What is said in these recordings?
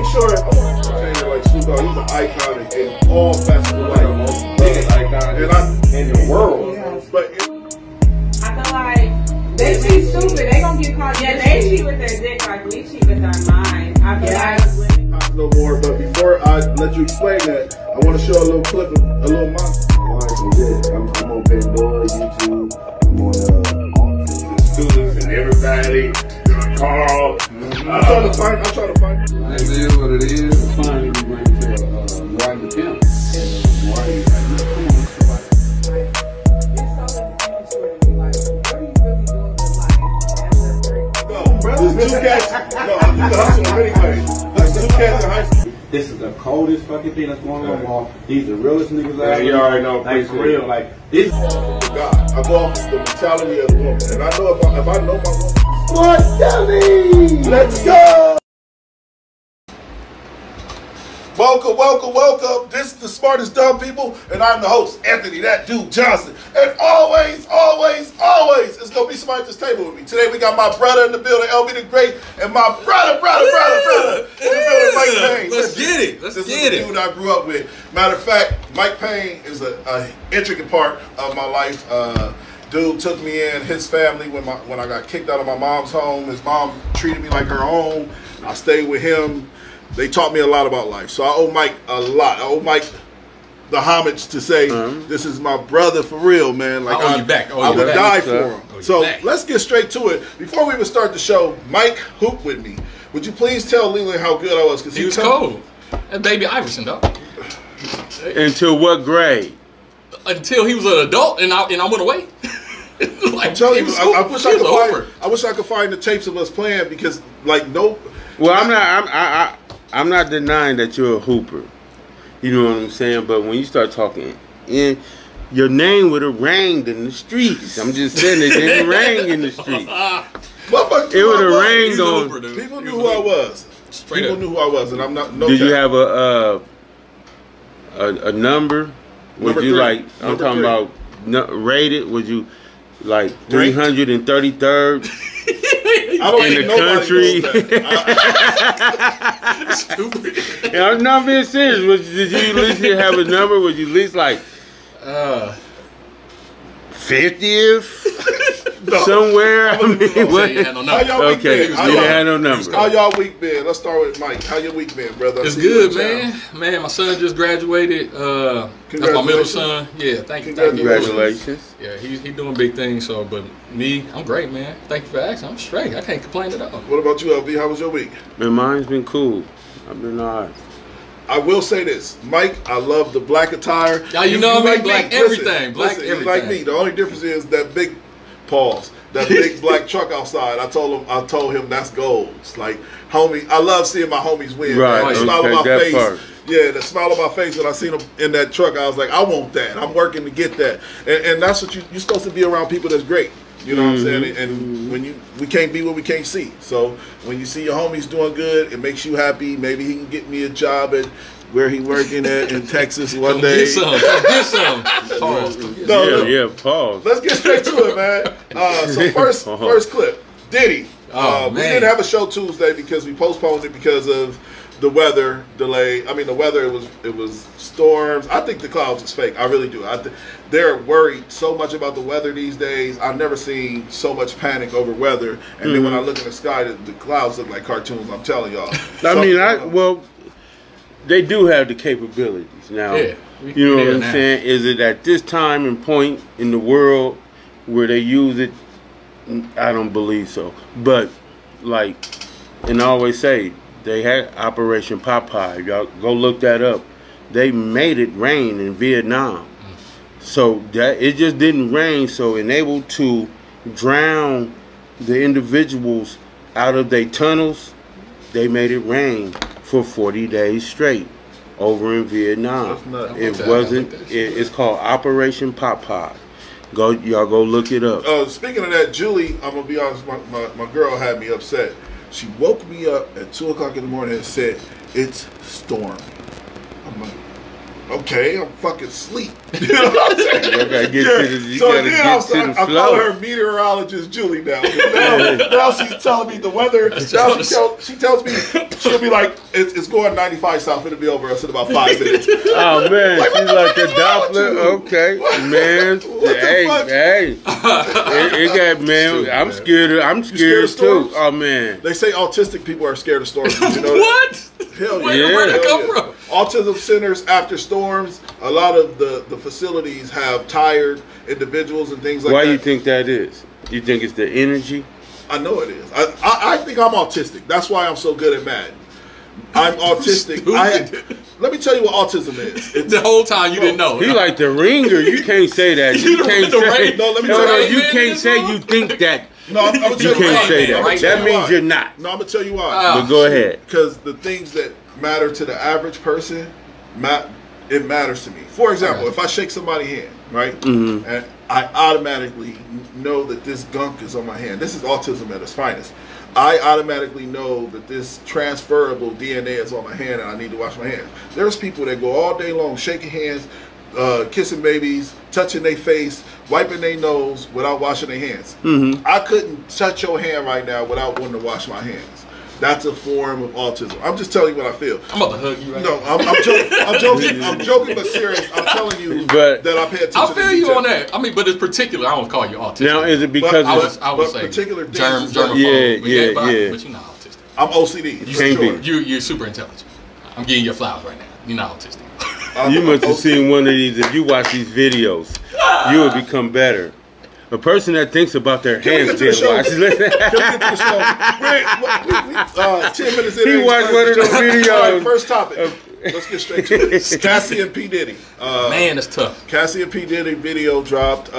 make sure I want to say that like Snoop Dogg, he's an icon in all facets of life. Biggest icon in the world. But I feel like they cheat stupid. They gonna get caught. Yeah, they cheat with their dick like we cheat with our mind. I feel like no more. But before I let you explain that, I want to show a little clip of a little monster. I'm on Pandora, YouTube. I'm on the students and everybody. Carl. I'm trying to find. It is what it is. Finally, we went to White Camp. There's two cats. No, you can hustle them anyway. There's two cats in high school. This is the coldest fucking thing that's going on, Mom. These the realest niggas out here. You already know. Like, for real. Like, this. God, I go off the mentality of the woman. And I know if I know my woman. What, Kelly? Let's go! Welcome. This is the Smartest Dumb People, and I'm the host, Anthony, that dude Johnson. And always, it's gonna be somebody at this table with me. Today we got my brother in the building, LB the Great, and my brother in the building, Mike Payne. Let's get it. This is the dude I grew up with. Matter of fact, Mike Payne is an intricate part of my life. Dude took me in, his family, when I got kicked out of my mom's home. His mom treated me like her own. I stayed with him. They taught me a lot about life. So I owe Mike a lot. I owe Mike the homage to say, this is my brother for real, man. Like I owe you back. I would die for him. So let's get straight to it. Before we even start the show, Mike hooped with me. Would you please tell Leland how good I was? Because he was cold. That baby Iverson, dog. Until what grade? Until he was an adult and I went away. Like, I'm telling you, I wish I could find the tapes of us playing because, like, no. Well, I'm not denying that you're a hooper. You know what I'm saying? But when you start talking, your name would have rang in the streets. I'm just saying it didn't ring in the streets. It would have rang on. People knew who I was. People knew who I was, and I'm not. No. Did you have a number? Would you like? I'm talking about rated. Would you like 333rd? I don't in the country. Stupid. I'm not being serious. Did you at least have a number? Would you at least like 50th? No. Somewhere? I mean, what? You had no number. How y'all week been? You didn't have no number. How y'all week been? Let's start with Mike. How your week been, brother? It's good, man. Man, my son just graduated. That's my middle son. Yeah, thank you. Congratulations. Yeah, he's doing big things. So, but me, I'm great, man. Thank you for asking. I'm straight. I can't complain at all. What about you, LB? How was your week? Man, mine's been cool. I've been alright. I will say this, Mike. I love the black attire. Yeah, you know like black everything. Black everything. You like me. The only difference is that big pause. That big black truck outside. I told him that's gold. It's like, homie, I love seeing my homies win. Right. Man. The smile on my face. Yeah, the smile on my face when I seen him in that truck, I was like, I want that. I'm working to get that. And that's what you're supposed to be around people that's great. You know what I'm saying? And when we can't be what we can't see. So when you see your homies doing good, it makes you happy. Maybe he can get me a job at where he working at in Texas one day. Get some. Pause. Yeah, pause. Let's get straight to it, man. So first clip, Diddy. We didn't have a show Tuesday because we postponed it because of the weather delay. I mean, the weather, it was storms. I think the clouds is fake. I really do. They're worried so much about the weather these days. I've never seen so much panic over weather. And then when I look in the sky, the clouds look like cartoons. I'm telling y'all. Well, they do have the capabilities now. Yeah, you know what I'm saying? Is it at this time and point in the world where they use it? I don't believe so. But like, and I always say they had Operation Popeye. Y'all go look that up. They made it rain in Vietnam, so that it just didn't rain. So enabled to drown the individuals out of their tunnels, they made it rain for 40 days straight over in Vietnam. It wasn't. It's called Operation Popeye. Y'all go look it up. Speaking of that, Julie, I'm gonna be honest. My girl had me upset. She woke me up at 2 o'clock in the morning and said it's storming. I'm like, Okay, I'm fucking asleep. You know what I'm saying? You gotta get so then I call her meteorologist Julie now. Now she's telling me the weather. Now she tells me she'll be like, it's going 95 south. It'll be over us in about 5 minutes. Oh man, like, she's like the Doppler. Okay, man. Hey. It got man. I'm scared. I'm scared too. Oh man. They say autistic people are scared of storms. You know what? Hell yeah. Where'd it come from? Autism centers after storms, a lot of the facilities have tired individuals and things like that. Why do you think that is? You think it's the energy? I know it is. I think I'm autistic. That's why I'm so good at Madden. I'm autistic. Let me tell you what autism is. The whole time you didn't know. He like the ringer. You can't say that. You can't say. No, let me tell you. You can't say you think that. No, I'm gonna tell you can't say that. That means you're not. No, I'm gonna tell you why. But go ahead. Because the things that matter to the average person, it matters to me. For example, if I shake somebody's hand, right, and I automatically know that this gunk is on my hand. This is autism at its finest. I automatically know that this transferable DNA is on my hand and I need to wash my hands. There's people that go all day long shaking hands, kissing babies, touching their face, wiping their nose without washing their hands. I couldn't touch your hand right now without wanting to wash my hands. That's a form of autism. I'm just telling you what I feel. I'm about to hug you right now. No, I'm joking. I'm joking, but serious. I'm telling you that I pay attention. I feel you on that. I mean, but it's particular. I don't call you autistic. Now, is it because I would say particular germaphobe? Yeah. But you're not autistic. I'm OCD. You can't be. You're super intelligent. I'm getting your flowers right now. You're not autistic. You must have seen one of these. If you watch these videos, you will become better. A person that thinks about their hands being washed. Can we get to the show? 10 minutes in. He watched one of those videos. All right, first topic. Let's get straight to it. Cassie and P. Diddy. Man, that's tough. Cassie and P. Diddy video dropped.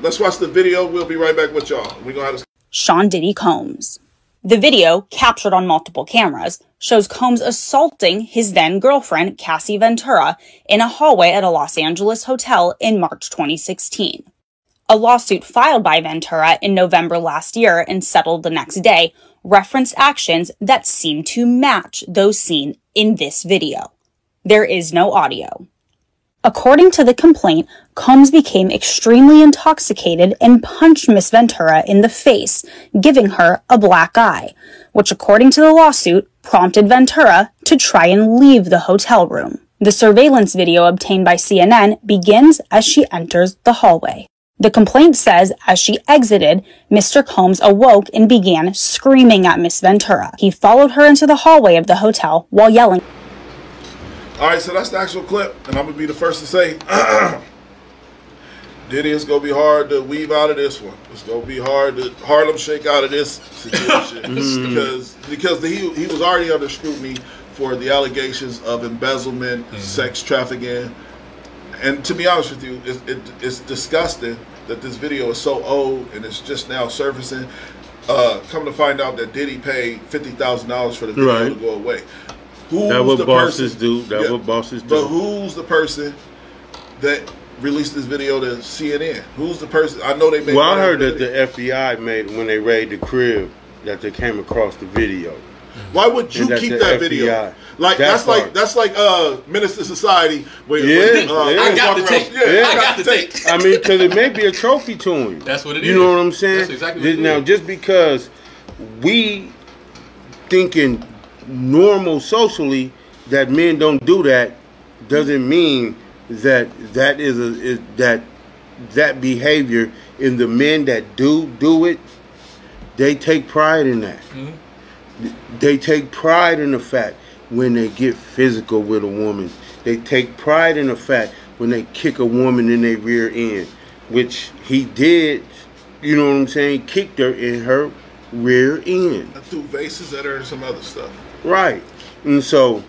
Let's watch the video. We'll be right back with y'all. We're going to have Sean Diddy Combs. The video, captured on multiple cameras, shows Combs assaulting his then-girlfriend, Cassie Ventura, in a hallway at a Los Angeles hotel in March 2016. A lawsuit filed by Ventura in November last year and settled the next day referenced actions that seem to match those seen in this video. There is no audio. According to the complaint, Combs became extremely intoxicated and punched Miss Ventura in the face, giving her a black eye, which according to the lawsuit prompted Ventura to try and leave the hotel room. The surveillance video obtained by CNN begins as she enters the hallway. The complaint says as she exited, Mr. Combs awoke and began screaming at Miss Ventura. He followed her into the hallway of the hotel while yelling. All right, so that's the actual clip, and I'm going to be the first to say, Diddy, it's going to be hard to weave out of this one. It's going to be hard to Harlem shake out of this situation because he was already under scrutiny for the allegations of embezzlement, sex trafficking. And to be honest with you, it's disgusting that this video is so old and it's just now surfacing. Come to find out that Diddy paid $50,000 for the video to go away. That's what bosses do. That's what bosses do. But who's the person that released this video to CNN? Who's the person? I know they made. Well, I heard that the FBI made when they raided the crib that they came across the video. Why would you keep that video? Like that's like Minister Society. Where, I got the tape. I got the tape. I mean, because it may be a trophy to him. That's what it is. You know what I'm saying? That's exactly what it is. Now, just because we thinking normal socially that men don't do that doesn't mean that that behavior in the men that do it, they take pride in that. They take pride in the fact when they get physical with a woman. They take pride in the fact when they kick a woman in their rear end, which he did, you know what I'm saying, kicked her in her rear end. I threw vases at her and some other stuff. Right. And so,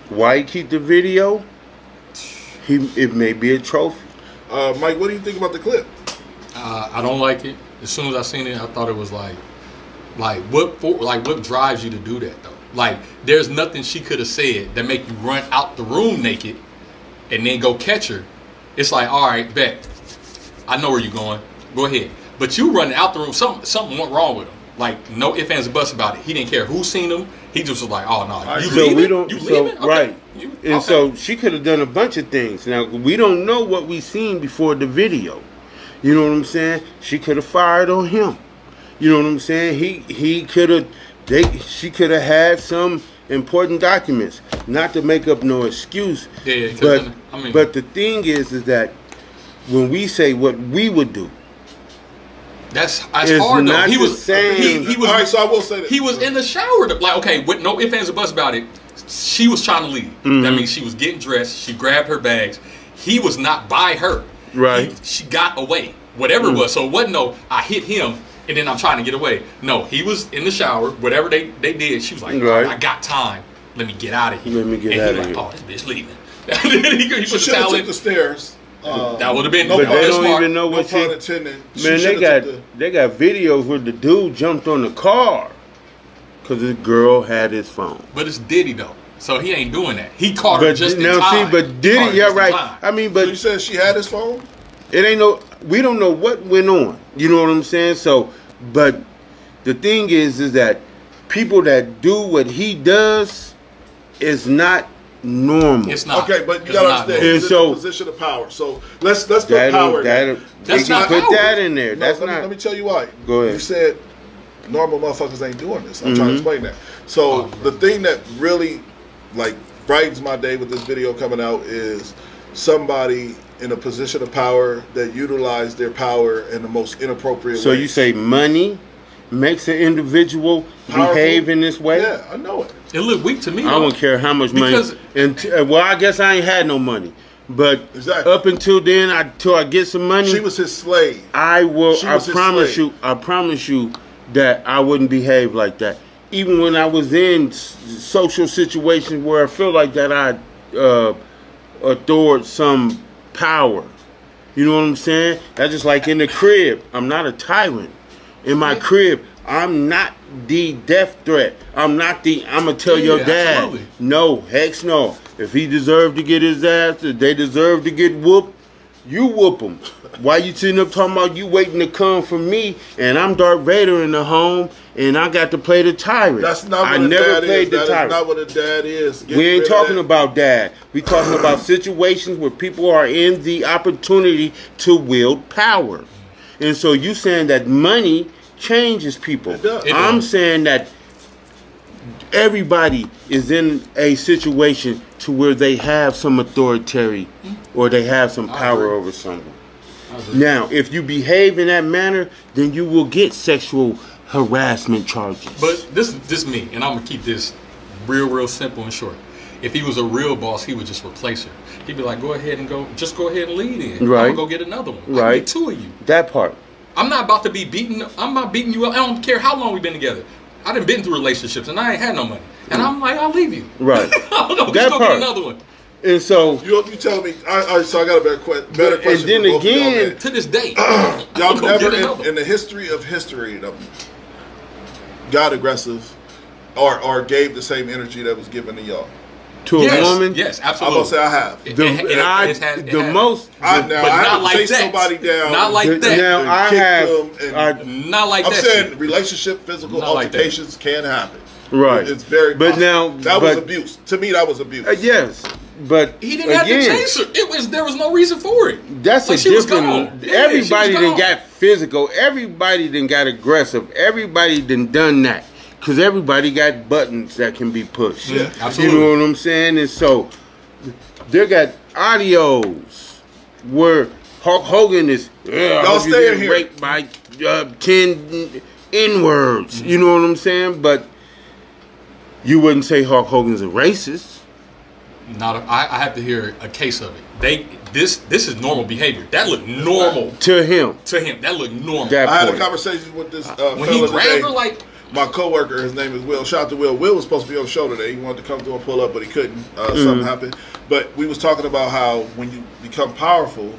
why keep the video? It may be a trophy. Mike, what do you think about the clip? I don't like it. As soon as I seen it, I thought it was like what drives you to do that though? Like, there's nothing she could have said that make you run out the room naked and then go catch her. It's like, all right, bet. I know where you're going. Go ahead. But you running out the room, something went wrong with him. Like, no ifs, ands, or buts about it. He didn't care who seen him. He just was like, oh no, you leaving? You leaving? Okay. Right. And so she could have done a bunch of things. Now, we don't know what we seen before the video. You know what I'm saying? She could have fired on him. You know what I'm saying? He could have, she could have had some important documents. Not to make up no excuse. Yeah, but the thing is that when we say what we would do, that's hard though. He was saying. He was. All right, so I will say that he was in the shower. Like, okay, with no ifs, ands, or buts about it. She was trying to leave. That means she was getting dressed. She grabbed her bags. He was not by her. Right. She got away. Whatever it was. So it wasn't no, I hit him and then I'm trying to get away. No, he was in the shower. Whatever they did, she was like, right. I got time. Let me get out of here. Let me get out of here. Oh, this bitch leaving. He put the towel in the stairs. That would have been. No, but they don't even know what no she. Man, they got videos where the dude jumped on the car because this girl had his phone. But it's Diddy though, so he ain't doing that. He caught her just in time. Now see, but Diddy, yeah, right. I mean, but so you said she had his phone. It ain't no. We don't know what went on. You know what I'm saying? So, but the thing is that people that do what he does is not normal. It's not. Okay, but you gotta understand. He's in a position of power. So let's put power. That's not put power. that in there. That's not. Let me tell you why. Go ahead. You said normal motherfuckers ain't doing this. I'm trying to explain that. So the thing that really like brightens my day with this video coming out is somebody in a position of power that utilized their power in the most inappropriate way. So you say money makes an individual behave in this way? Yeah, I know it. It looked weak to me. I don't care how much money. Well, I guess I ain't had no money. But up until then, until I get some money, she was his slave. I promise you that I wouldn't behave like that. Even when I was in social situations where I feel like that I adored some power. You know what I'm saying? That's just like in the crib. I'm not a tyrant. In my crib, I'm not the death threat. I'm gonna tell your dad. Absolutely. No, heck no. If he deserved to get his ass, if they deserve to get whooped, you whoop them. Why you sitting up talking about you waiting to come for me and I'm Darth Vader in the home and I got to play the tyrant? That's not what That is not what a dad is. We ain't talking about dad. We talking about situations where people are in the opportunity to wield power. And so you saying that money changes people. I'm saying that everybody is in a situation to where they have some authority or they have some power over someone. Now, if you behave in that manner, then you will get sexual harassment charges. But this is me, and I'm gonna keep this real simple and short. If he was a real boss, he would just replace her. He'd be like, go ahead and lead in. Right. I'm gonna go get another one. Right. I can get two of you. That part. I'm not about to be beating. I'm not beating you up. I don't care how long we've been together. I done been through relationships and I ain't had no money. And I'm like, I'll leave you. Right. I'll go get another one. And so you telling me? So I got a better question. And then again, to this day, y'all never in the history of history got aggressive or gave the same energy that was given to y'all. To a woman? Yes, absolutely. I'm gonna say I have. Not like that. Somebody down. Not like that. Now I have. Not like that. I'm saying relationship, physical altercations can happen. Right. It's very. But now that was abuse. To me, that was abuse. Yes. But he didn't have to chase her. There was no reason for it. That's like a different. Everybody done got physical. Everybody done got aggressive. Everybody done that. Because everybody got buttons that can be pushed. Yeah, absolutely. You know what I'm saying? And so, they got audios where Hulk Hogan is y'all stay here raped by 10 N-words. You know what I'm saying? But you wouldn't say Hulk Hogan's a racist. I have to hear a case of it. This is normal behavior. That looked normal to him. That looked normal. I had a conversation with this when he grabbed her like. My coworker, his name is Will. Shout out to Will. Will was supposed to be on the show today. He wanted to come through and pull up, but he couldn't. Something happened. But we was talking about how when you become powerful,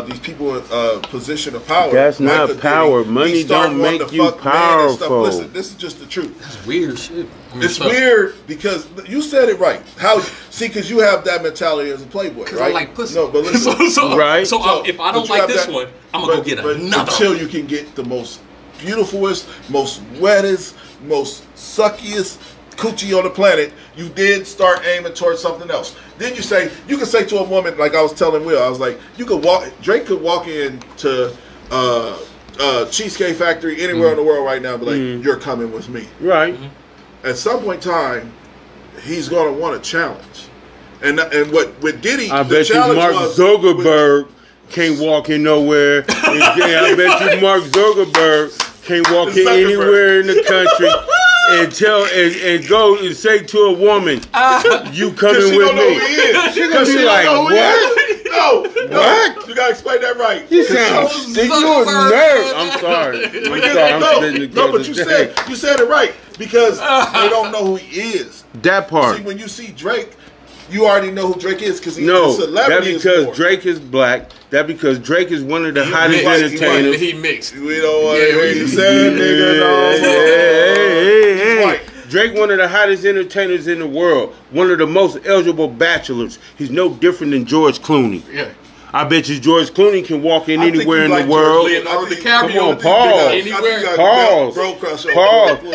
these people in position of power. That's not power. Money don't make you powerful. Listen, this is just the truth. That's weird shit. It's weird because you said it right. Because you have that mentality as a playboy, right? I like pussy. No, but listen. So if I don't like this one, I'm gonna go get another. Until you can get the most beautifulest, most wettest, most suckiest coochie on the planet, you did start aiming towards something else. Then you can say to a woman, like I was telling Will, I was like, Drake could walk into Cheesecake Factory anywhere in the world right now and be like, you're coming with me. Right. At some point in time, he's going to want a challenge. And what with Diddy, I the bet you Mark Zuckerberg can't walk in nowhere. I bet you Mark Zuckerberg can't walk in anywhere in the country and go and say to a woman, "You coming with me?" She's gonna be like, "What? No, what? You gotta explain that right. You sound sick. You a nerd." I'm sorry. But you said it right because they don't know who he is. That part. See, when you see Drake, you already know who Drake is because he's a that celebrity. because Drake is black. That because Drake is one of the hottest entertainers. He mixed. We don't want to hear you say nigga. Drake, one of the hottest entertainers in the world. One of the most eligible bachelors. He's no different than George Clooney. Yeah. I bet you George Clooney can walk in anywhere in the world. Leonardo DiCaprio. Come on, pause. Anywhere. Pause.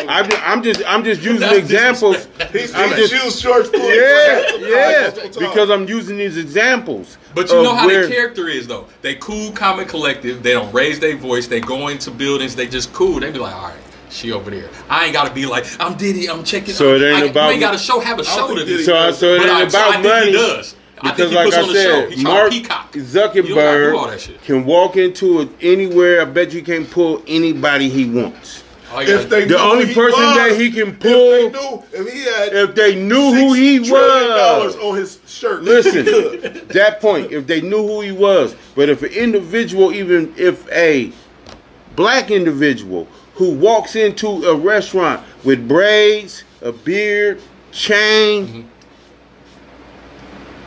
I'm just using examples. I'm just using George Clooney. Yeah. Because I'm using these examples. But you know how their character is though. They cool, calm, and collective. They don't raise their voice. They go into buildings. They just cool. They be like, all right, she over there. I ain't gotta be like, I'm Diddy. I'm checking. So it ain't about. You ain't gotta have a show to this. So it ain't about money. He does. Because like I said, Mark Zuckerberg can walk into anywhere. I bet you can pull anybody he wants. The only person that he can pull, if they knew who he was, on his shirt. Listen, that point, if they knew who he was, but if an individual, even if a black individual who walks into a restaurant with braids, a beard, chain,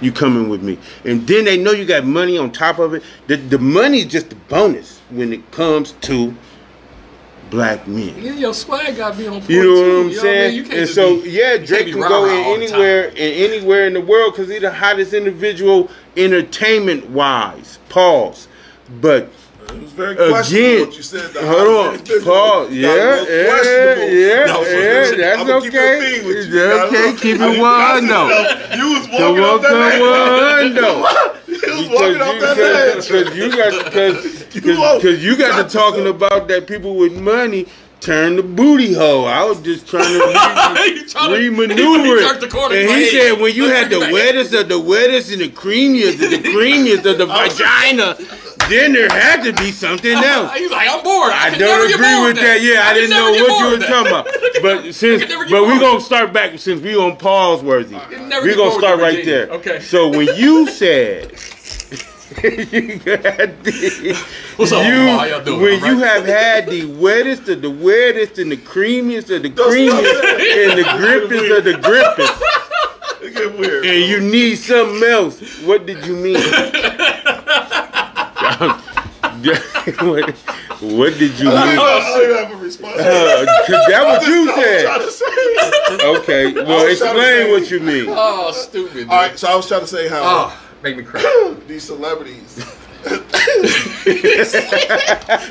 you coming with me. And then they know you got money on top of it. The money is just a bonus when it comes to black men. Yeah, your swag got to be on point. You know too. what I'm saying? You and so, Drake can go in anywhere in the world because he's the hottest individual entertainment-wise. Pause. But it was very questionable what you said. Hold on. Pause. Yeah, that's okay. Okay, keep it one though. You was walking off that because you got to talking about that people with money turn the booty hole. I was just trying to remaneuver it. And he said when you had the wettest and the creamiest of the vagina, then there had to be something else. He's like, I'm bored. I don't agree with that. Yeah, I didn't know what you were talking about. But we're gonna start back since we on pause worthy. We're gonna start right there. Okay. So when you said What's up, how y'all doing? When you have had the wettest and the creamiest of the creamiest and the grippest of the grippest, it get weird, and you need something else, what did you mean? What did you mean? I don't have a response. That's what you said. Okay, well, explain what you mean. Oh, stupid. All right, so I was trying to say how make me cry. These celebrities. The wettest of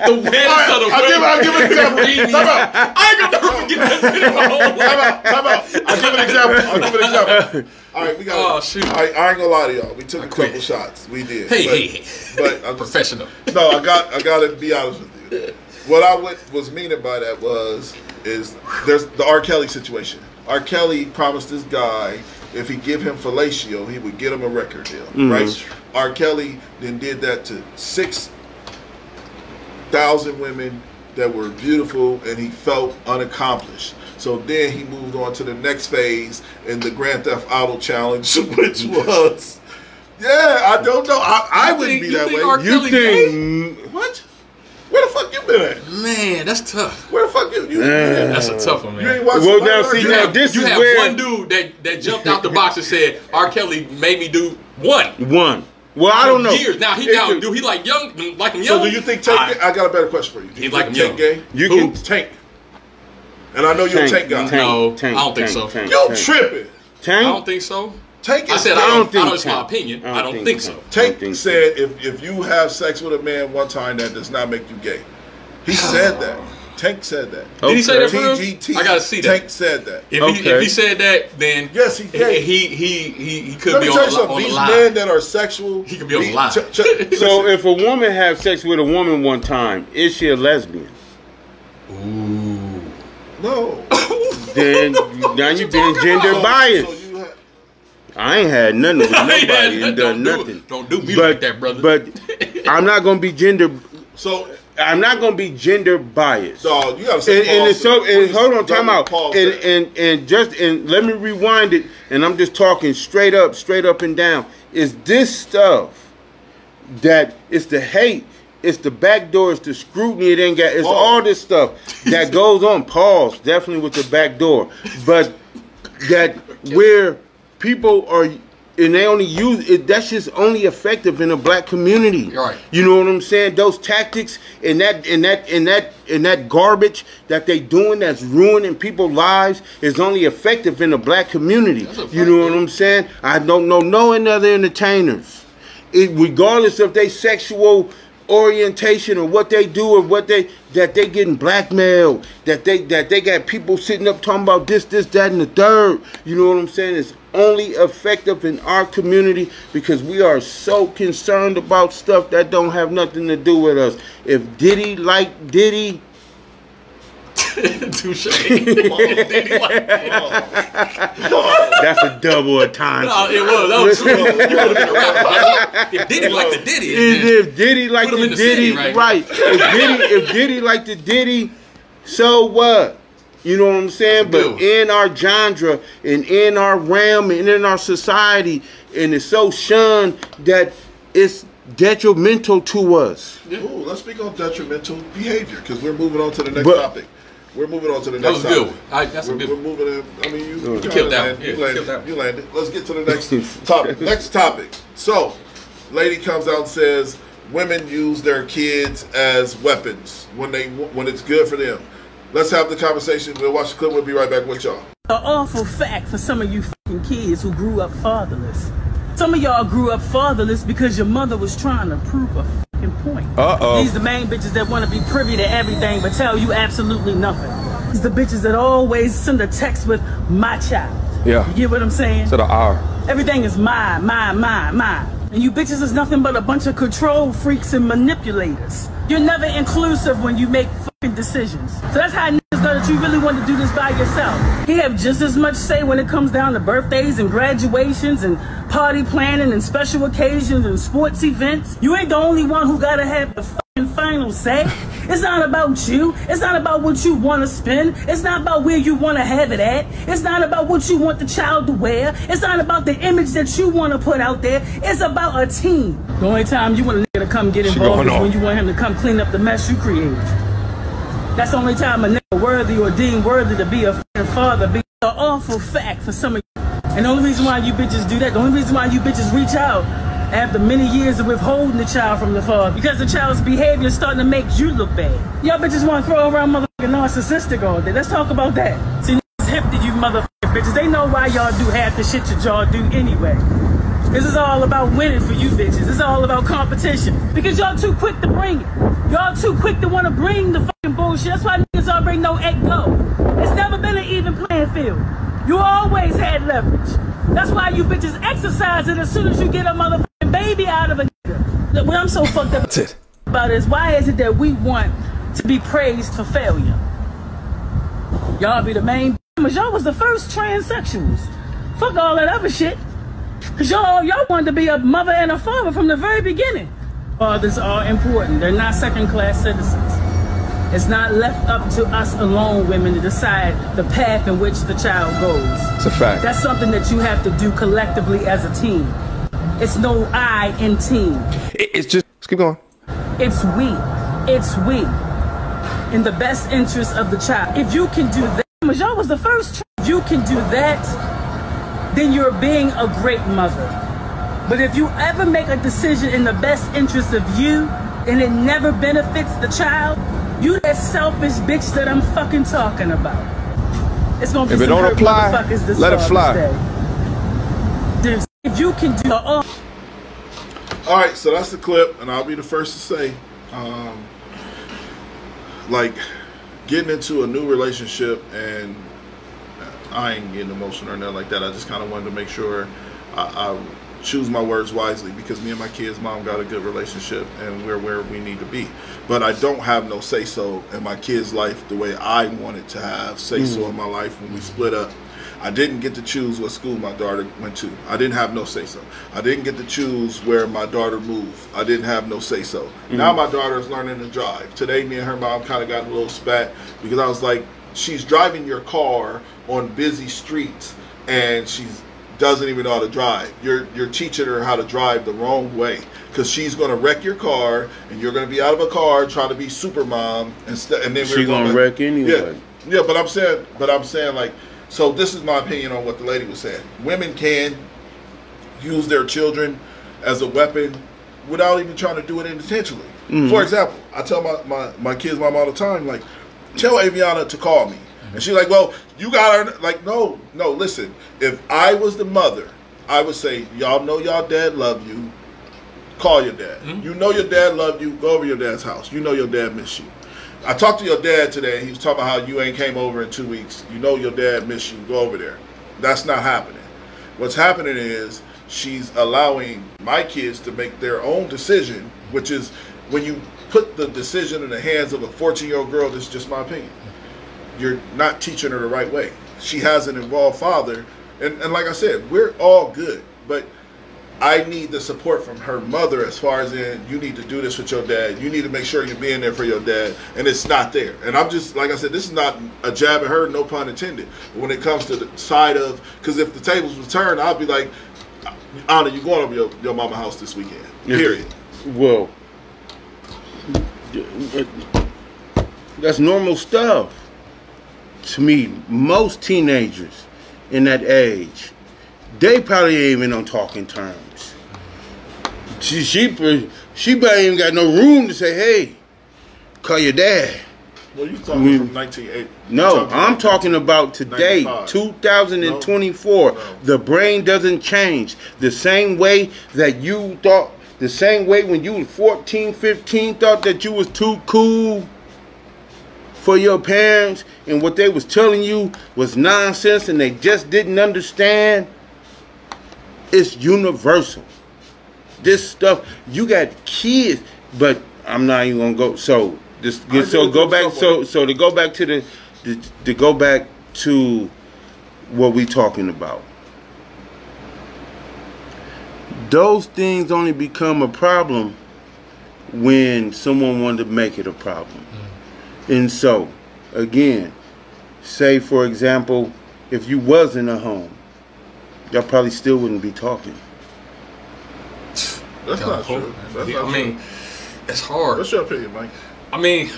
the wettest. I'll give an example. I ain't gonna never forget that video. Time out. I'll give an example. All right, we got. Oh shoot! I ain't gonna lie to y'all. We took a couple shots. We did. Hey. But I'm professional. No, I gotta be honest with you. What I was meaning by that is there's the R. Kelly situation. R. Kelly promised this guy if he give him fellatio, he would get him a record deal, right? R. Kelly then did that to 6,000 women that were beautiful, and he felt unaccomplished. So then he moved on to the next phase in the Grand Theft Auto Challenge, which was, I don't know. I wouldn't be that way. You think what? Where the fuck you been at? Man, that's tough. Where the fuck you been? That's a tough one, man. You ain't watching this is have where one dude that jumped out the box and said, R. Kelly made me do one. Well, I don't know. Years. Now, do he like young? Like him young? So do you think Tank? I got a better question for you. He like him young. Gay? You can Tank. And I know you're a Tank guy. No, I don't think so. You tripping? Tank? I don't think so. Tank. I said I don't think. It's my opinion. I don't think so. Tank said if you have sex with a man one time, that does not make you gay. He said that. Tank said that. Did he say that for real? TGT. I gotta see that. Tank said that. If he said that, then yes, he did. He could be on the These line. men that are sexual, he could be on the line. So if a woman have sex with a woman one time, is she a lesbian? Ooh. No. Then now you being gender biased. I ain't had nothing with nobody and done nothing. Don't do me like that, brother. But I'm not gonna be gender. So I'm not gonna be gender biased. Dog, you gotta say. And hold on, time out. And let me rewind it. And I'm just talking straight up and down. Is this stuff that it's the hate? It's the back door, it's the scrutiny, it's all this stuff that goes on. Pause, definitely with the back door. But that where people are, and they only use it, that's just only effective in the black community. Right. You know what I'm saying? Those tactics and that garbage that they doing that's ruining people's lives is only effective in the black community. You know what I'm saying? I don't know no other entertainers. Regardless of their sexual orientation or what they do or that they getting blackmailed, that they got people sitting up talking about this, that, and the third. You know what I'm saying? It's only effective in our community because we are so concerned about stuff that don't have nothing to do with us. If Diddy like Diddy, touche. That's a double entendre. No, it was. That was true. You would have been a rapper. If Diddy like the Diddy, if Diddy like the Diddy, right? If Diddy like the Diddy, so what? You know what I'm saying? But in our genre and in our realm and in our society, and it's so shunned that it's detrimental to us. Ooh, let's speak on detrimental behavior because we're moving on to the next topic. We're moving on to the next topic. That's a good one. We're moving in. I mean, you killed that one. You landed. Let's get to the next topic. Next topic. So, lady comes out and says women use their kids as weapons when it's good for them. Let's have the conversation. We'll watch the clip. We'll be right back with y'all. An awful fact for some of you fucking kids who grew up fatherless. Some of y'all grew up fatherless because your mother was trying to prove a fucking point. These the main bitches that want to be privy to everything but tell you absolutely nothing. These the bitches that always send a text with my child. Yeah. You get what I'm saying? Instead of our. Everything is mine. And you bitches is nothing but a bunch of control freaks and manipulators. You're never inclusive when you make fucking decisions. So that's how niggas know that you really want to do this by yourself. He have just as much say when it comes down to birthdays and graduations and party planning and special occasions and sports events. You ain't the only one who gotta have the fucking final say. It's not about you. It's not about what you want to spend. It's not about where you want to have it at. It's not about what you want the child to wear. It's not about the image that you want to put out there. It's about a team. The only time you want a nigga to come get involved is when you want him to come clean up the mess you created. That's the only time a nigga worthy or deemed worthy to be a fucking father. Be an awful fact for some of you. And the only reason why you bitches do that, the only reason why you bitches reach out after many years of withholding the child from the father, because the child's behavior is starting to make you look bad. Y'all bitches want to throw around motherfucking narcissistic all day. Let's talk about that. See, niggas hip to you motherfucking bitches. They know why y'all do half the shit that y'all do anyway. This is all about winning for you bitches. This is all about competition. Because y'all too quick to bring it. Y'all too quick to want to bring the fucking bullshit. That's why niggas already know at go. It's never been an even playing field. You always had leverage. That's why you bitches exercise it as soon as you get a motherfucking baby out of a nigga. Look, what I'm so fucked up about is why is it that we want to be praised for failure? Y'all be the main y'all was the first transsexuals. Fuck all that other shit. Cause y'all wanted to be a mother and a father from the very beginning. Fathers are important. They're not second-class citizens. It's not left up to us alone, women, to decide the path in which the child goes. It's a fact. That's something that you have to do collectively as a team. It's no I in team. It's just, let's keep going. It's we. It's we. In the best interest of the child. If you can do that, y'all was the first. If you can do that, then you're being a great mother. But if you ever make a decision in the best interest of you, and it never benefits the child, you that selfish bitch that I'm fucking talking about. It's gonna be if it some don't apply, motherfuckers this let it fly. Day. If you can do all right, so that's the clip, and I'll be the first to say, like, getting into a new relationship, and I ain't getting emotional or nothing like that. I just kind of wanted to make sure I choose my words wisely, because me and my kids' mom got a good relationship and we're where we need to be. But I don't have no say-so in my kids' life the way I wanted to have say-so in my life when we split up. I didn't get to choose what school my daughter went to. I didn't have no say-so. I didn't get to choose where my daughter moved. I didn't have no say-so. Now my daughter is learning to drive. Today, me and her mom kind of got a little spat because I was like, she's driving your car on busy streets and she's doesn't even know how to drive. You're teaching her how to drive the wrong way, because she's going to wreck your car and you're going to be out of a car trying to be super mom and then she's going to wreck anyway. Yeah, but I'm saying like, so this is my opinion on what the lady was saying. Women can use their children as a weapon without even trying to do it intentionally. For example, I tell my kids' mom all the time, like, tell Aviana to call me. And she's like, well, you got her. Like, no, listen. If I was the mother, I would say, y'all know y'all dad love you. Call your dad. You know your dad loved you. Go over to your dad's house. You know your dad miss you. I talked to your dad today. He was talking about how you ain't came over in 2 weeks. You know your dad miss you. Go over there. That's not happening. What's happening is she's allowing my kids to make their own decision, which is when you put the decision in the hands of a 14-year-old girl, this is just my opinion, you're not teaching her the right way. She has an involved father, and like I said, we're all good, but I need the support from her mother as far as in, you need to do this with your dad, you need to make sure you're being there for your dad, and it's not there. And I'm just, like I said, this is not a jab at her, no pun intended. But when it comes to the side of, because if the tables were turned, I'd be like, Anna, you going over your mama house this weekend, period. Well, that's normal stuff. To me, most teenagers in that age, they probably ain't even on talking terms. She probably ain't got no room to say, hey, call your dad. Well, you talking from 1980. No, I'm talking about today, 95. 2024. No. The brain doesn't change. The same way that you thought, the same way when you was 14, 15, thought that you was too cool for your parents and what they was telling you was nonsense and they just didn't understand. It's universal. This stuff, you got kids, but I'm not even gonna go. So this, so go back. So to go back to to go back to what we talking about. Those things only become a problem when someone wanted to make it a problem. And so, again, say for example, if you was in a home, y'all probably still wouldn't be talking. That's not true. I mean, it's hard. What's your opinion, Mike? I mean,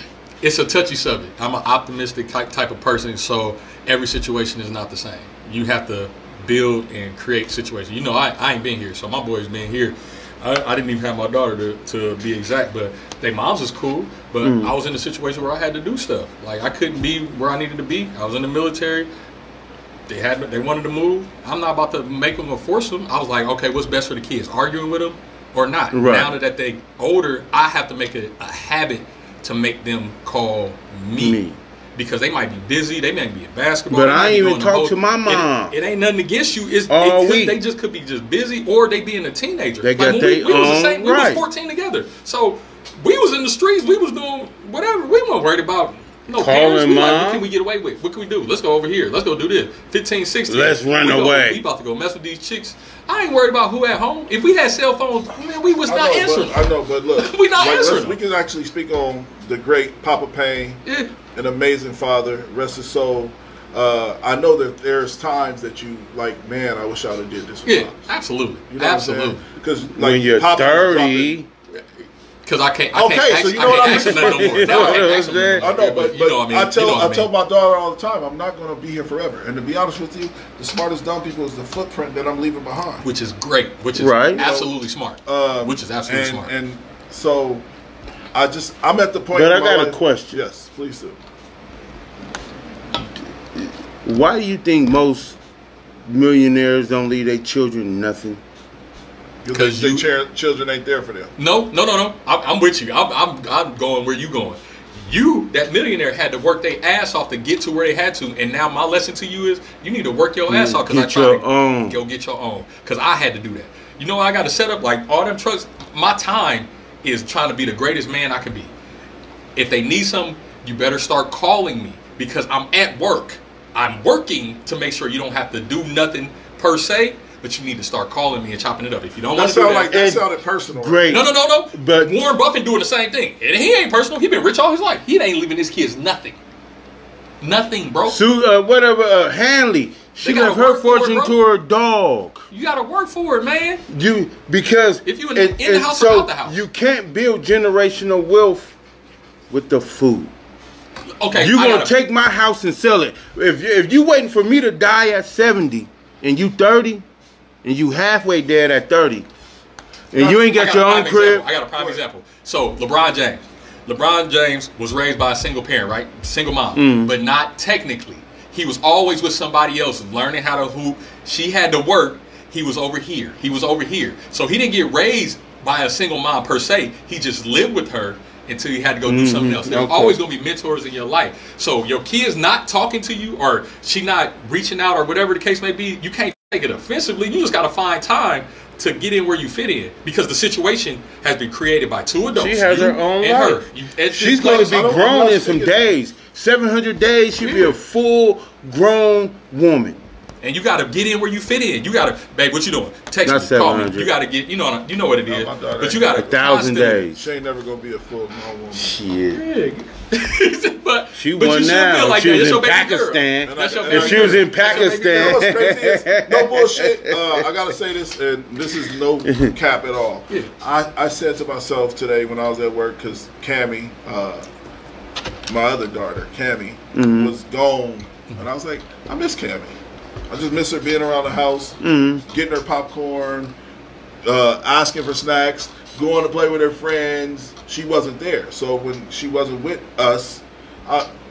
it's a touchy subject. I'm an optimistic type of person, so every situation is not the same. You have to build and create situations. You know, I ain't been here, so my boy's been here. I didn't even have my daughter to be exact, but their moms was cool. But I was in a situation where I had to do stuff. Like, I couldn't be where I needed to be. I was in the military. They wanted to move. I'm not about to make them or force them. I was like, okay, what's best for the kids? Arguing with them or not? Right. Now that they older, I have to make a habit to make them call me. Because they might be busy, they might be at basketball. But I ain't even talk to my mom. It ain't nothing against you. They just could be just busy, or they being a teenager. They got their own right. We was 14 together, so we was in the streets. We was doing whatever. We weren't worried about no parents. We like, what can we get away with? What can we do? Let's go over here. Let's go do this. 15, 16. Let's run away. We about to go mess with these chicks. I ain't worried about who at home. If we had cell phones, man, we was not answering. I know, but look, we not answering. We can actually speak on the great Papa Payne. Yeah. An amazing father, rest his soul. I know that there's times that you like, man, I wish I would have did this. Yeah, absolutely, you know absolutely. Because like, when you're 30, because I can't. Okay, so you know what I'm saying. I know, but you know what I mean. I tell my daughter all the time, I'm not going to be here forever. And to be honest with you, the smartest dumb people is the footprint that I'm leaving behind. Which is great. Which is absolutely smart. Which is absolutely smart. And so, I'm at the point. But I got a question. Yes, please do. Why do you think most millionaires don't leave their children nothing? Because their children ain't there for them. No. I'm with you. I'm going where you going. that millionaire, had to work their ass off to get to where they had to. And now my lesson to you is you need to work your ass off because I try to go get your own. Because I had to do that. You know, I got to set up like all them trucks. My time is trying to be the greatest man I can be. If they need something, you better start calling me because I'm at work. I'm working to make sure you don't have to do nothing per se. But you need to start calling me and chopping it up. If you don't want to do that. Like that sounded personal. Great. No. But Warren Buffett doing the same thing. And he ain't personal. He been rich all his life. He ain't leaving his kids nothing. Nothing, bro. Hanley. She left her fortune to her dog. You got to work for it, man. Because if you in the house or out the house. You can't build generational wealth with the food. Okay. You going to take my house and sell it. If you waiting for me to die at 70 and you 30, and you halfway dead at 30, and you ain't got your own crib. I got a prime example. So LeBron James was raised by a single parent, right? Single mom, but not technically. He was always with somebody else, learning how to hoop. She had to work. He was over here. So he didn't get raised by a single mom per se. He just lived with her until you had to go do something else. There's always going to be mentors in your life. So your kid's not talking to you or she not reaching out or whatever the case may be, you can't take it offensively. You just got to find time to get in where you fit in because the situation has been created by two adults. She has her own life. She's going to be grown in some days. 700 days, she'll be a full grown woman. And you got to get in where you fit in. You got to, babe, what you doing? Text me, call me. You got to get, you know what it is. But you got to 1,000 days. She ain't never gonna be a full grown woman. Shit. but she won now. Like she was in Pakistan. If she was in Pakistan. What's crazy is, no bullshit. I gotta say this, and this is no cap at all. Yeah. I said to myself today when I was at work, because Cammie, my other daughter, Cammie, was gone, and I was like, I miss Cammie. I just miss her being around the house, getting her popcorn, asking for snacks, going to play with her friends. She wasn't there. So when she wasn't with us,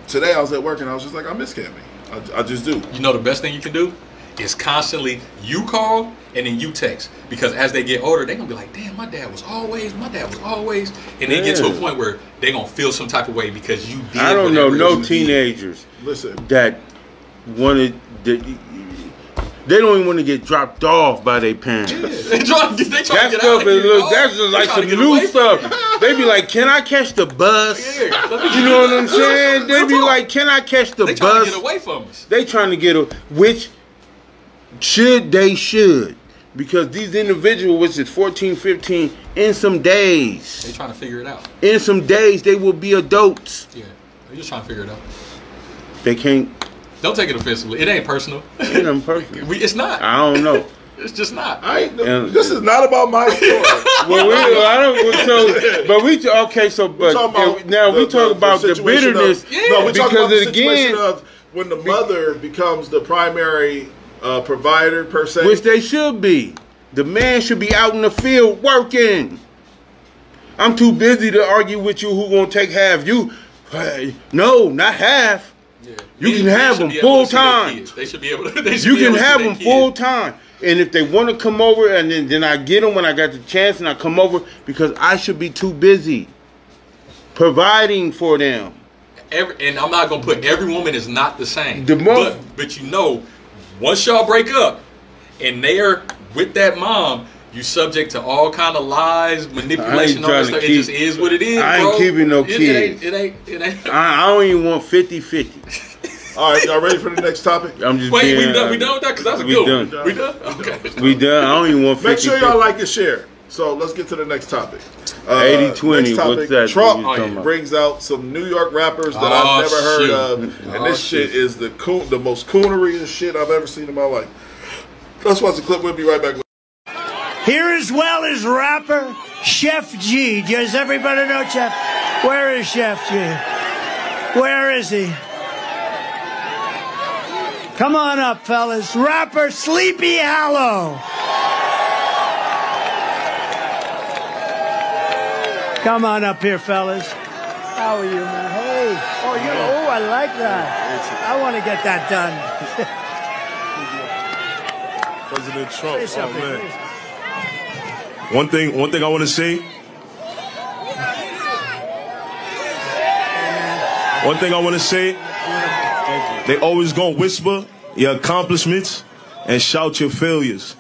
today I was at work and I was just like, I miss Cammie. I just do. You know the best thing you can do is constantly you call and then you text. Because as they get older, they're going to be like, damn, my dad was always. And they get to a point where they're going to feel some type of way because you did. I don't know no teenagers that wanted... They don't even want to get dropped off by their parents. Yeah. They try to get that's just like some new stuff. They be like, "Can I catch the bus?" Yeah. You know what I'm saying? They be like, "Can I catch the bus?" They trying to get away from us. They trying to get which should because these individuals, which is 14, 15, in some days. They trying to figure it out. In some days, they will be adults. Yeah, they're just trying to figure it out. They can't. Don't take it offensively. It ain't personal. It ain't personal. It's not. I don't know. It's just not. This is not about my story. Now we talk about the bitterness. We talk about the situation of when the mother becomes the primary provider per se, which they should be. The man should be out in the field working. I'm too busy to argue with you who gonna take half. No, not half. Yeah. You can have them full time. They should be able to. You can have them full time. And if they want to come over, and then I get them when I got the chance, and I come over because I should be too busy providing for them. And I'm not gonna put every woman is not the same. But you know, once y'all break up, and they are with that mom, you subject to all kind of lies, manipulation, all that stuff. It just is what it is. I ain't keeping no kids. It ain't. I don't even want 50-50. All right, y'all ready for the next topic? I'm just we done with that? Because that's a good one. We done? Okay. We done. I don't even want 50-50. Make sure y'all like and share. So let's get to the next topic. 80-20, what's that? Trump brings out some New York rappers that I've never heard of. And this shit is the most cooneriest shit I've ever seen in my life. Let's watch the clip. We'll be right back. Here as well as rapper Chef G. Does everybody know Chef? Where is Chef G? Where is he? Come on up, fellas. Rapper Sleepy Hollow. Come on up here, fellas. How are you, man? Hey. Oh, I like that. I want to get that done. President Trump. Oh, man. One thing I want to say. One thing I want to say, they always gonna whisper your accomplishments and shout your failures.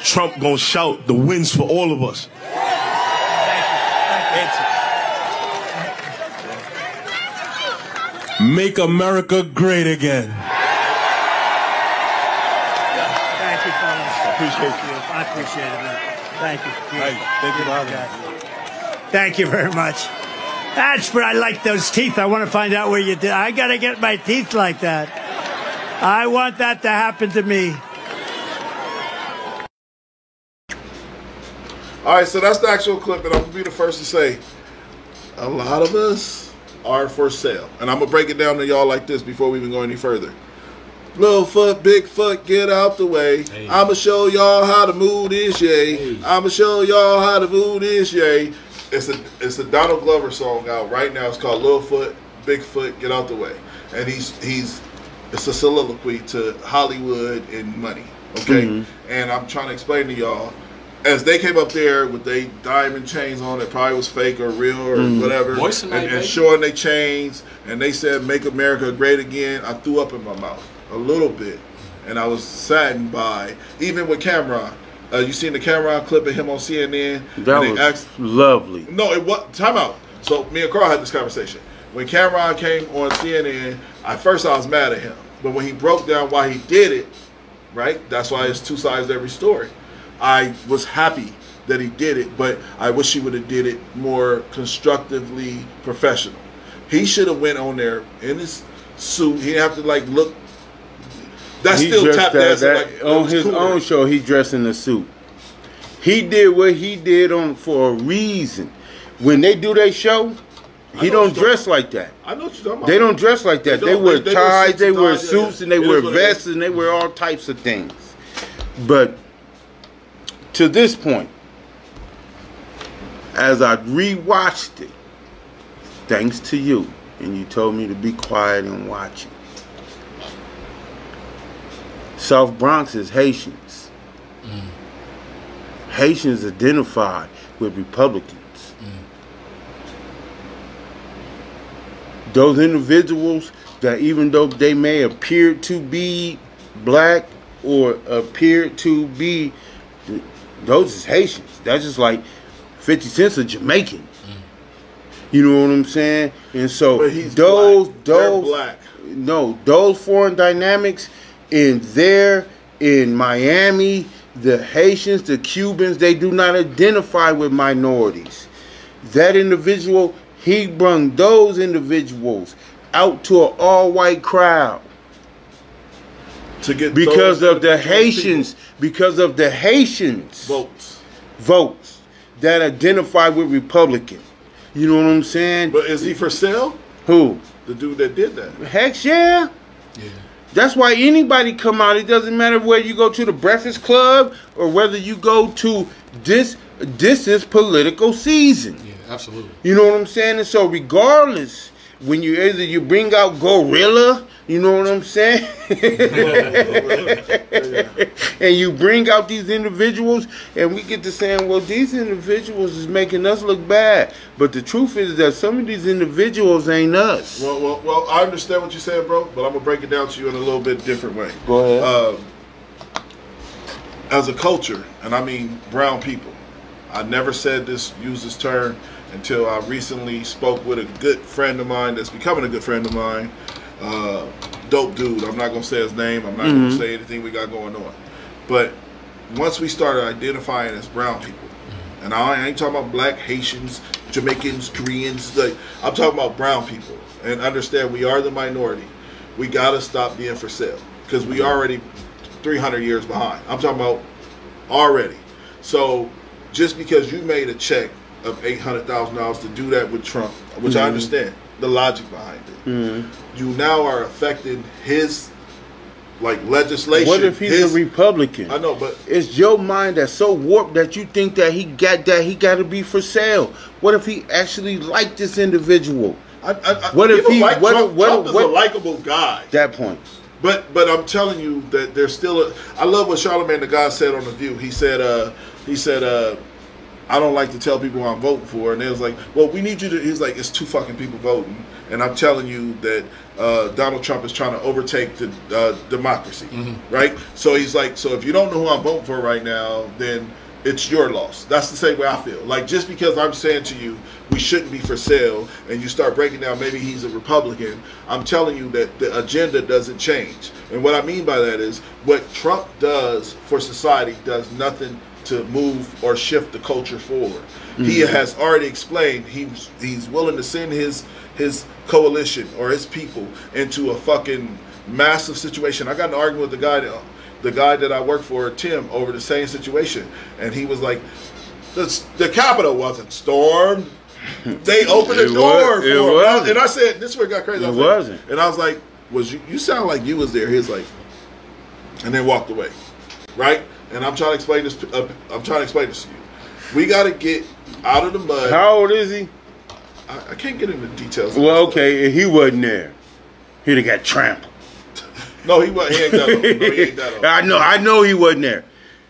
Trump gonna shout the wins for all of us. Make America great again. Thank you, fellas. Appreciate you. I appreciate it, man. Thank you. Thank you, Bobby. Thank you very much. That's where I like those teeth. I want to find out where you did. I got to get my teeth like that. I want that to happen to me. All right, so that's the actual clip, and I'm going to be the first to say, a lot of us are for sale. And I'm going to break it down to y'all like this before we even go any further. Little foot, big foot, get out the way. Hey. I'm going to show y'all how to move this, yay. Hey. I'm going to show y'all how to move this, yay. It's a Donald Glover song out right now. It's called Little Foot, Big Foot, Get Out the Way. And it's a soliloquy to Hollywood and money, okay? Mm-hmm. And I'm trying to explain to y'all, as they came up there with their diamond chains on, it probably was fake or real or whatever, and showing their chains, and they said, make America great again, I threw up in my mouth a little bit. And I was saddened by, even with Cameron, you seen the Cameron clip of him on CNN? That was lovely. No, it was, time out. So me and Carl had this conversation. When Cameron came on CNN, at first I was mad at him. But when he broke down why he did it, right? That's why it's two sides to every story. I was happy that he did it, but I wish he would have did it more constructively professional. He should have went on there in his suit. He didn't have to like look. That's still tap dancing. Like, on his own show, he dressed in a suit. He did what he did for a reason. When they do their show, he don't dress like that. I know what you're talking about. They don't dress like that. They wear ties, they wear suits, and they wear vests, and they wear all types of things. But to this point, as I rewatched it, thanks to you, and you told me to be quiet and watch it. South Bronx is Haitians. Haitians identify with Republicans. Those individuals that, even though they may appear to be black or appear to be, those is Haitians. That's just like 50 Cent's a Jamaican. You know what I'm saying? And so those black. No, those foreign dynamics in Miami, the Haitians, the Cubans, they do not identify with minorities. That individual, he brought those individuals out to an all-white crowd to get because of the Haitians votes that identify with Republican. You know what I'm saying? But is he for sale? Who? The dude that did that. Heck yeah. Yeah. That's why anybody come out. It doesn't matter whether you go to the Breakfast Club or whether you go to this is political season. Yeah, absolutely. You know what I'm saying? And so regardless, when you bring out Gorilla, you know what I'm saying? And you bring out these individuals, and we get to saying, well, these individuals is making us look bad. But the truth is that some of these individuals ain't us. Well, I understand what you're saying, bro, but I'm going to break it down to you in a little bit different way. Go ahead. As a culture, and I mean brown people, I never said use this term until I recently spoke with a good friend of mine that's becoming a good friend of mine. Dope dude. I'm not going to say his name. I'm not going to say anything we got going on. But once we started identifying as brown people, and I ain't talking about black, Haitians, Jamaicans, Koreans. I'm talking about brown people. And understand we are the minority. We got to stop being for sale. Because we already 300 years behind. I'm talking about already. So just because you made a check of $800,000 to do that with Trump, which I understand the logic behind it, you now are affecting his legislation. What if he's a Republican? I know, but it's your mind that's so warped that you think that he got to be for sale. What if he actually liked this individual? What if he like Trump is a likable guy? That point. But I'm telling you that there's still I love what Charlamagne the God said on The View. He said I don't like to tell people who I'm voting for. And they was like, well, we need you to, he's like, it's 2 fucking people voting. And I'm telling you that Donald Trump is trying to overtake the democracy, right? So he's like, so if you don't know who I'm voting for right now, then it's your loss. That's the same way I feel. Like, just because I'm saying to you, we shouldn't be for sale, and you start breaking down, maybe he's a Republican, I'm telling you that the agenda doesn't change. And what I mean by that is, what Trump does for society does nothing to move or shift the culture forward. He has already explained he's willing to send his coalition or his people into a fucking massive situation. I got in an argument with the guy that I work for, Tim, over the same situation, and he was like, the Capitol wasn't stormed. They opened the door for him. And I said, this is where it got crazy. It wasn't. And I was like, you sound like you was there. He was like, and then walked away, right? And I'm trying to explain this. I'm trying to explain this to you. We got to get out of the mud. How old is he? I can't get into details. Well, okay, he wasn't there. He'd have got trampled. No, he wasn't. He ain't that old. No, he ain't that old. I know he wasn't there.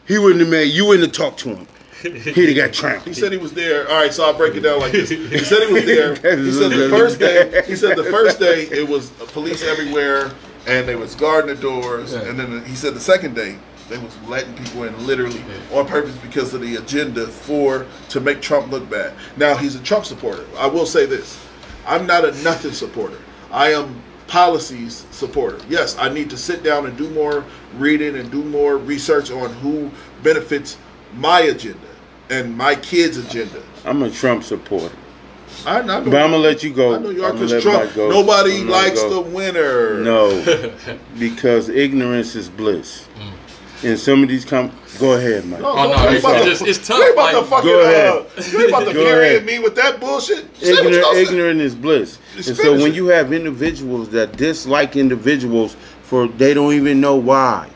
He wouldn't have made. You wouldn't have talked to him. He'd have got trampled. He said he was there. All right, so I'll break it down like this. He said he was there. He said the first day. He said the first day it was police everywhere, and they was guarding the doors. Yeah. And then he said the second day they was letting people in literally on purpose because of the agenda to make Trump look bad. Now, he's a Trump supporter. I will say this. I'm not a nothing supporter. I am policies supporter. Yes, I need to sit down and do more reading and do more research on who benefits my agenda and my kids' agenda. I'm a Trump supporter. I know, but I'm going to let you go. I know you are, because Trump, nobody likes the winner. No, because ignorance is bliss. And some of these go ahead, Mike. No, it's tough. You ain't about to fucking, you ain't about to carry me with that bullshit. Ignorant is bliss. And so when you have individuals that dislike individuals they don't even know why.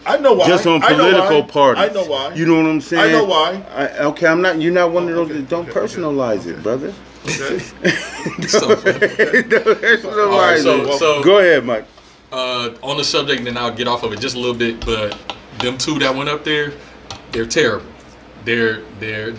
I know why. Just on political parties. I know why. You know what I'm saying? I know why. Okay, I'm not. You're not one of those that don't personalize it, brother. Okay. Don't personalize it. So go ahead, Mike. On the subject, and then I'll get off of it just a little bit. But them 2 that went up there, they're terrible. They're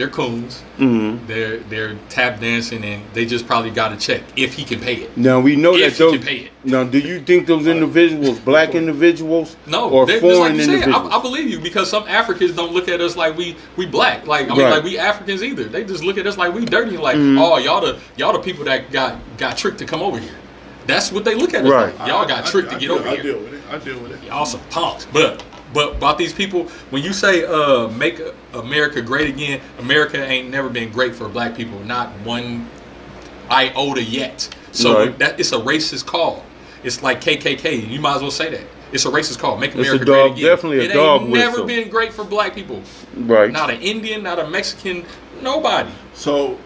coons. They're tap dancing, and they just probably got a check if he can pay it. Now we know if that he can pay it. Now, do you think those individuals, black individuals, no, or foreign individuals? I believe you, because some Africans don't look at us like we black. Like I mean, like we Africans either. They just look at us like we dirty. Like oh, y'all the people that got tricked to come over here. That's what they look at us like. Y'all got tricked to get over here. I deal with it. Y'all some punks. But about these people, when you say make America great again, America ain't never been great for black people, not one iota yet. So that it's a racist call. It's like KKK. You might as well say that. It's a racist call. Make America great again. Definitely a dog whistle. It ain't never been great for black people. Right. Not an Indian, not a Mexican, nobody. So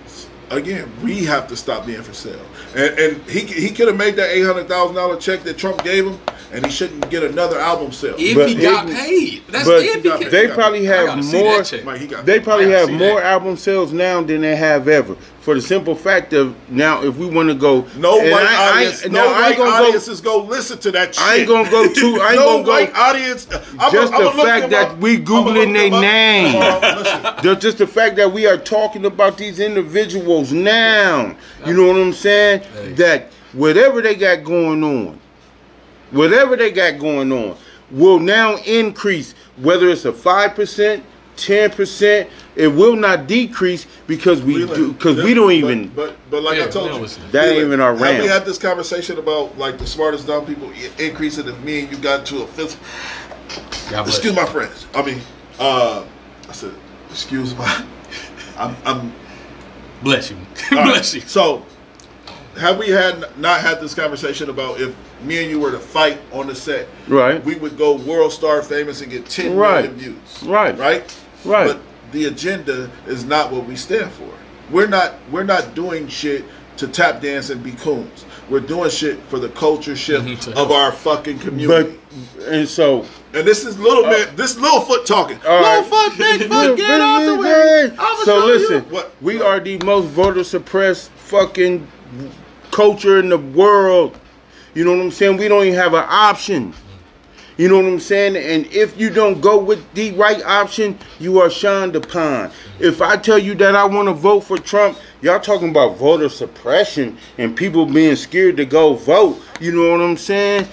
again, we have to stop being for sale. And he could have made that $800,000 check that Trump gave him, and he shouldn't get another album sale. If he got paid. That's if he got, they probably have more. They probably have more album sales now than they have ever. For the simple fact of now, if we want to go, no white audiences go listen to that shit. I ain't gonna go too. I ain't no white audience. Just the fact that we googling their name. Just the fact that we are talking about these individuals now. You know what I'm saying? Hey. That whatever they got going on, will now increase. Whether it's a 5%, 10%, it will not decrease because we don't even. But like I told you, that ain't even our RAM. Have we had this conversation about like the smartest dumb people increasing? If me and you got to a fifth, excuse my friends. I mean, I said, excuse my. I'm. Bless you. Bless you. So, have we not had this conversation about if me and you were to fight on the set, right? We would go world star famous and get 10 million views, right? But the agenda is not what we stand for. We're not doing shit to tap dance and be coons. We're doing shit for the culture shift of our fucking community. And this is Littlefoot talking. Littlefoot, big foot, get out the way. So listen, we are the most voter suppressed fucking culture in the world. You know what I'm saying? We don't even have an option. You know what I'm saying? And if you don't go with the right option, you are shunned upon. If I tell you that I want to vote for Trump, y'all talking about voter suppression and people being scared to go vote. You know what I'm saying?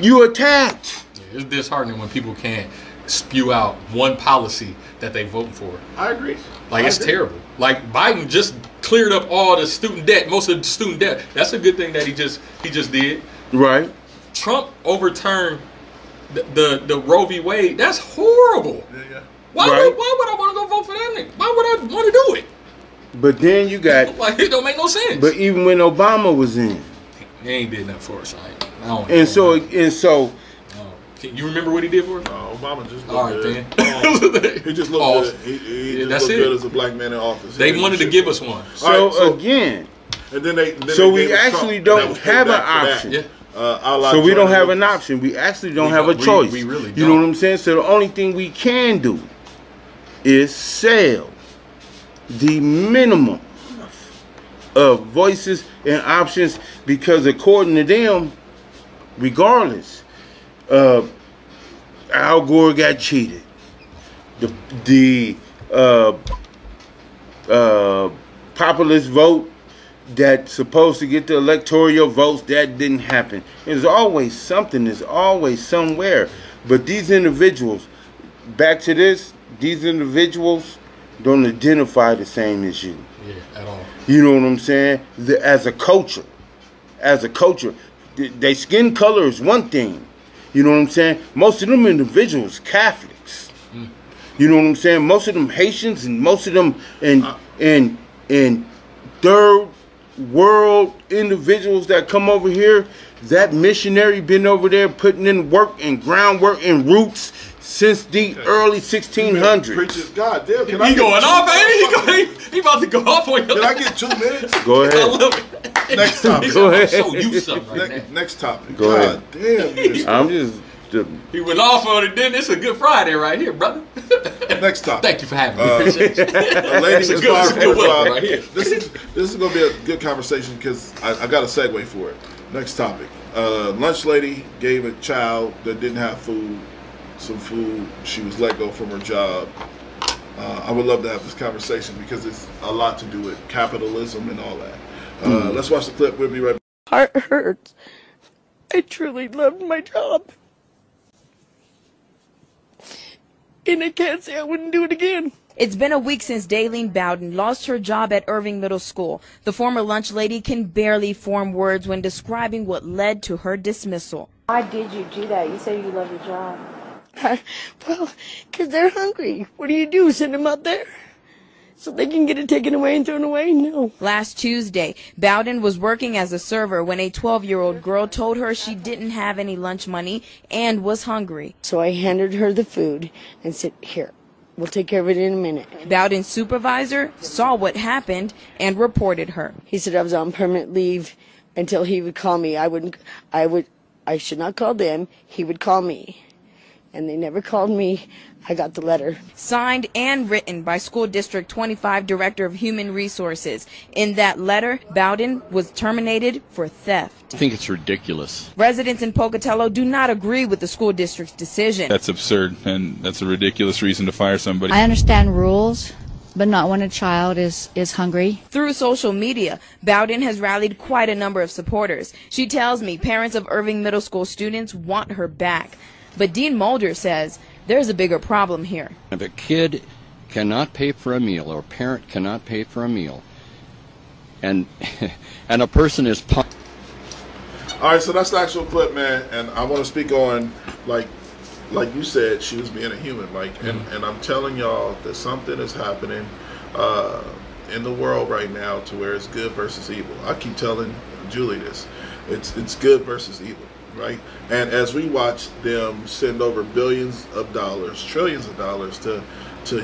You attacked. It's disheartening when people can't spew out one policy that they vote for. I agree. Like, it's terrible. Like, Biden just cleared up all the student debt, most of the student debt. That's a good thing that he just did. Right. Trump overturned the Roe v. Wade. That's horrible. Yeah. Why would I want to go vote for that nigga? Why would I want to do it? But then you got like, it don't make no sense. But even when Obama was in, he ain't did nothing for us. You remember what he did for us? Obama just looked good. Then. He just looked good. He just looked good as a black man in office. They wanted to give us one. So again, and then they we actually don't have an option. Yeah. So we don't have an option. We actually don't have a choice. We really don't. You know what I'm saying? So the only thing we can do is sell the minimum of voices and options, because according to them, regardless, Al Gore got cheated. The populist vote that's supposed to get the electoral votes, that didn't happen. There's always something. There's always somewhere. But these individuals, back to this, these individuals don't identify the same as you. Yeah, at all. You know what I'm saying? As a culture, their skin color is one thing. You know what I'm saying? Most of them individuals Catholics. You know what I'm saying? Most of them Haitians, and most of them and third world individuals that come over here. That missionary been over there putting in work and groundwork and roots since the early 1600s. God damn, he going off, man. He about to go off on you. Can I get 2 minutes? Go ahead. I love it. Next topic. Go ahead. Show you something right now. Next topic. Go ahead. Damn. I'm just. He went off on it. Then it's a good Friday right here, brother. Next topic. Thank you for having me. A lady is good right here. This is gonna be a good conversation because I got a segue for it. Next topic. Lunch lady gave a child that didn't have food some food. She was let go from her job. I would love to have this conversation because it's a lot to do with capitalism and all that. Let's watch the clip. We'll be right back. Heart hurts. I truly loved my job. And I can't say I wouldn't do it again. It's been a week since Daylene Bowden lost her job at Irving Middle School. The former lunch lady can barely form words when describing what led to her dismissal. Why did you do that? You said you love your job. Well, because they're hungry. What do? Send them out there? So they can get it taken away and thrown away? No. Last Tuesday, Bowden was working as a server when a 12-year-old girl told her she didn't have any lunch money and was hungry. So I handed her the food and said, here, we'll take care of it in a minute. Bowden's supervisor saw what happened and reported her. He said I was on permanent leave until he would call me. I should not call them. He would call me. And they never called me. I got the letter. Signed and written by School District 25 Director of Human Resources. In that letter, Bowden was terminated for theft. I think it's ridiculous. Residents in Pocatello do not agree with the school district's decision. That's absurd, and that's a ridiculous reason to fire somebody. I understand rules, but not when a child is hungry. Through social media, Bowden has rallied quite a number of supporters. She tells me parents of Irving Middle School students want her back. But Dean Mulder says there's a bigger problem here. If a kid cannot pay for a meal, or a parent cannot pay for a meal, and a person is... All right, so that's the actual clip, man, and I want to speak on, like you said, she was being a human, and I'm telling y'all that something is happening in the world right now to where it's good versus evil. I keep telling Julie this. It's good versus evil. Right, and as we watch them send over billions of dollars, trillions of dollars to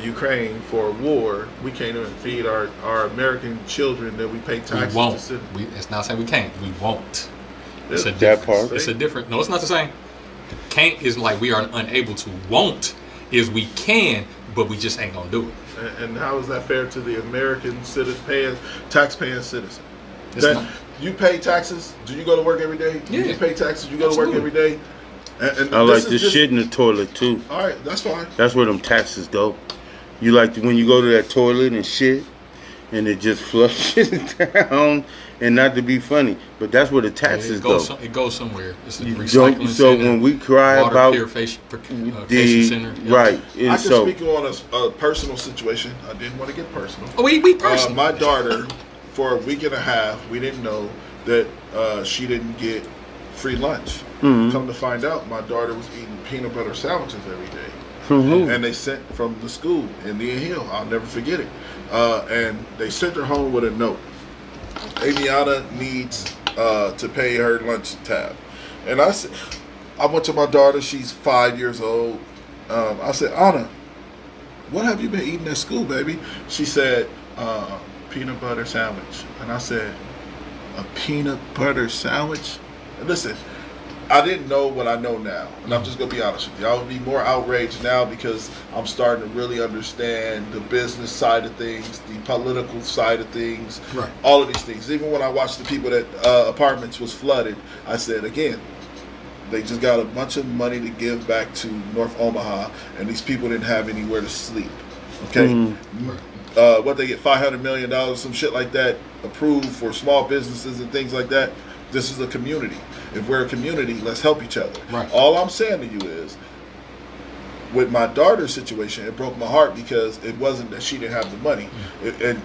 Ukraine for a war, we can't even feed our American children that we pay taxes. We won't. To send. It's not saying we can't. We won't. It's a that part. It's a different. No, it's not the same. Can't is like we are unable to. Won't is we can, but we just ain't gonna do it. And how is that fair to the American citizen, tax-paying citizen? You pay taxes? Do you go to work every day? Yeah. You pay taxes? You go to work every day? And I like the shit in the toilet too. All right, that's fine. That's where them taxes go. You like when you go to that toilet and shit, and it just flushes down. And not to be funny, but that's where the taxes go. It goes somewhere. It's a recycling center. When we cry water about purification center, right? I can speak on a personal situation. I didn't want to get personal. Oh, we personal. My daughter, for a week and a half, we didn't know that she didn't get free lunch. Mm-hmm. Come to find out, my daughter was eating peanut butter sandwiches every day. Mm-hmm. And they sent from the school in Indian Hill. I'll never forget it. And they sent her home with a note. Amiana needs to pay her lunch tab. And I said, I went to my daughter, she's 5 years old. I said, Anna, what have you been eating at school, baby? She said, peanut butter sandwich. And I said, a peanut butter sandwich? And listen, I didn't know what I know now. And I'm just going to be honest with you. I would be more outraged now because I'm starting to really understand the business side of things, the political side of things, right. All of these things. Even when I watched the people that apartments was flooded, I said, again, they just got a bunch of money to give back to North Omaha, and these people didn't have anywhere to sleep. Okay? Mm-hmm. What they get, $500 million, some shit like that, approved for small businesses and things like that. This is a community. If we're a community, let's help each other. Right. All I'm saying to you is, with my daughter's situation, it broke my heart because it wasn't that she didn't have the money.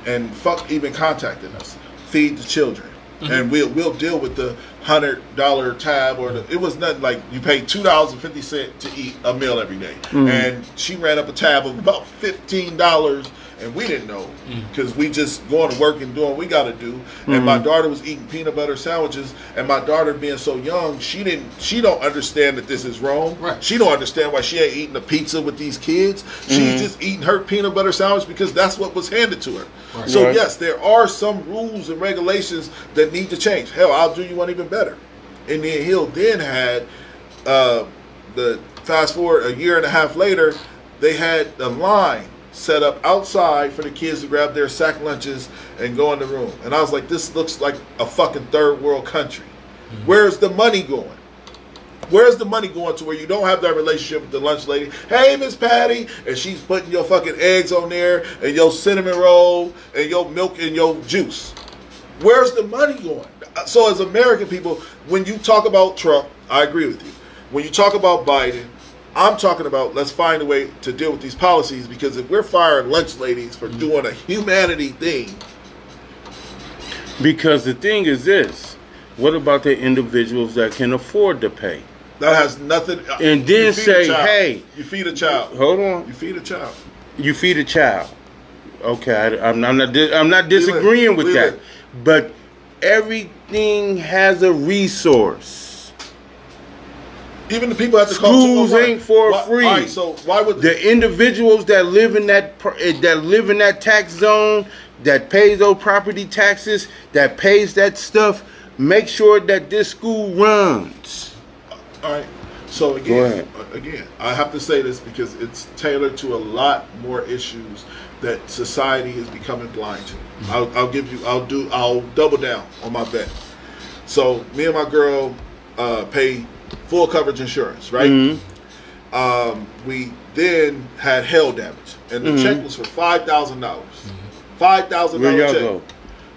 And fuck even contacting us. Feed the children. Mm-hmm. And we'll deal with the $100 tab or it was nothing like you pay $2.50 to eat a meal every day. Mm-hmm. And she ran up a tab of about $15. And we didn't know because we just going to work and doing what we got to do. And my daughter was eating peanut butter sandwiches. And my daughter being so young, she don't understand that this is wrong. Right. She don't understand why she ain't eating a pizza with these kids. She's just eating her peanut butter sandwich because that's what was handed to her. Right. So yes, there are some rules and regulations that need to change. Hell, I'll do you one even better. Indian Hill then had the fast forward a year and a half later, they had a line set up outside for the kids to grab their sack lunches and go in the room. And I was like, this looks like a fucking third world country. Where's the money going? Where's the money going to where you don't have that relationship with the lunch lady? Hey, Miss Patty. And she's putting your fucking eggs on there and your cinnamon roll and your milk and your juice. Where's the money going? So as American people, when you talk about Trump, I agree with you. When you talk about Biden, I'm talking about let's find a way to deal with these policies because if we're firing lunch ladies for doing a humanity thing. Because the thing is this, what about the individuals that can afford to pay? That has nothing. And then say, hey. You feed a child. Hold on. You feed a child. You feed a child. Okay, I'm not disagreeing with that. But everything has a resource. Even the people at the schools ain't for free. All right, so why would the individuals that live in that tax zone, that pays those property taxes, that pays that stuff, make sure that this school runs? All right. So again, I have to say this because it's tailored to a lot more issues that society is becoming blind to. I'll double down on my bet. So me and my girl pay full coverage insurance, right? We then had hail damage, and the check was for $5,000. $5,000 check. Go?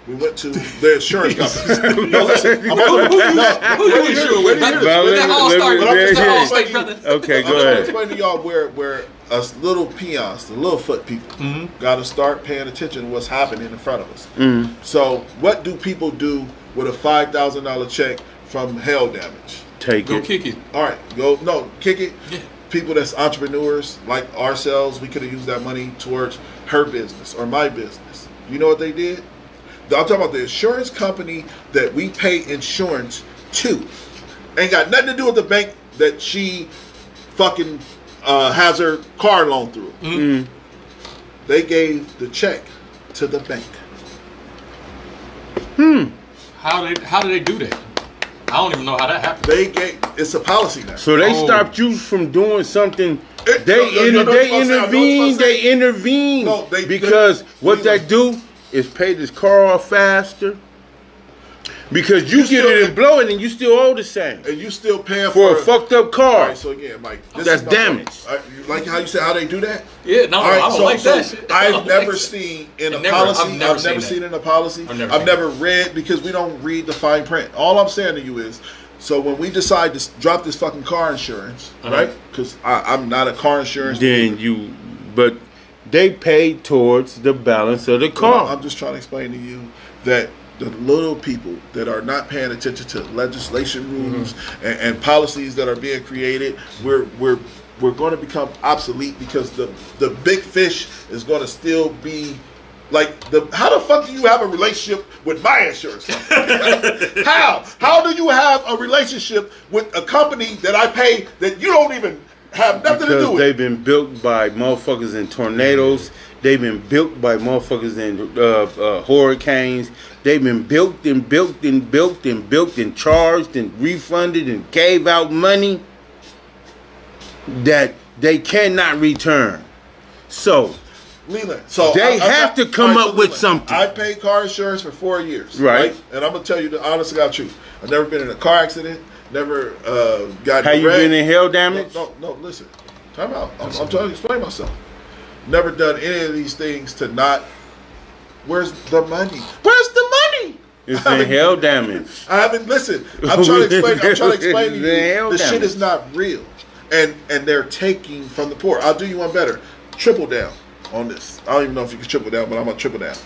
We went to the insurance company. No, listen, who you insure with? That all started. Okay, go ahead. I'm explain to y'all where us little peons, the little foot people, got to start paying attention to what's happening in front of us. So, what do people do with a $5,000 check from hail damage? Go kick it. All right, kick it. Yeah. People that's entrepreneurs like ourselves, we could have used that money towards her business or my business. You know what they did? I'm talking about the insurance company that we pay insurance to. Ain't got nothing to do with the bank that she fucking has her car loan through. They gave the check to the bank. How do they do that? I don't even know how that happened. It's a policy now. So they stopped you from doing something. They intervene because what they do is pay this car off faster. Because you get it and blow it, and you still owe the same. And you still paying for a fucked up car. Right, so again, Mike, that's damage. Like how you said how they do that? Yeah, no, I don't like that shit. I've never seen in a policy. I've never seen in a policy. I've never read, because we don't read the fine print. All I'm saying to you is, so when we decide to drop this fucking car insurance, right? Because I'm not a car insurance. But they pay towards the balance of the car. I'm just trying to explain to you that the little people that are not paying attention to legislation rules and policies that are being created, we're going to become obsolete, because the big fish is going to still be like how the fuck do you have a relationship with my insurance company? How do you have a relationship with a company that I pay that you don't even have nothing to do with? They've been built by motherfuckers in tornadoes. They've been built by motherfuckers in hurricanes. They've been built and built and built and built and charged and refunded and gave out money that they cannot return. So, Leland, they have to come up with something. I paid car insurance for 4 years, right? And I'm gonna tell you the honest to God truth. I've never been in a car accident. Never got. Have you been in hail damage? No. Listen, time out. I'm trying to explain myself. Never done any of these things to not. Where's the money? Where's the money? It's in hail damage. I haven't. Listen, I'm trying to explain to you. The shit is not real, and they're taking from the poor. I'll do you one better. Triple down on this. I don't even know if you can triple down, but I'm gonna triple down.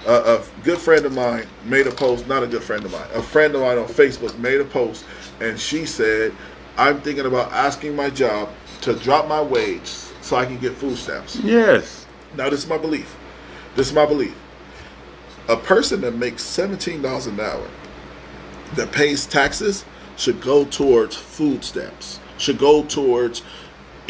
A good friend of mine made a post. Not a good friend of mine. A friend of mine on Facebook made a post, and she said, "I'm thinking about asking my job to drop my wage so I can get food stamps." Yes. Now this is my belief. This is my belief. A person that makes $17 an hour that pays taxes should go towards food stamps. Should go towards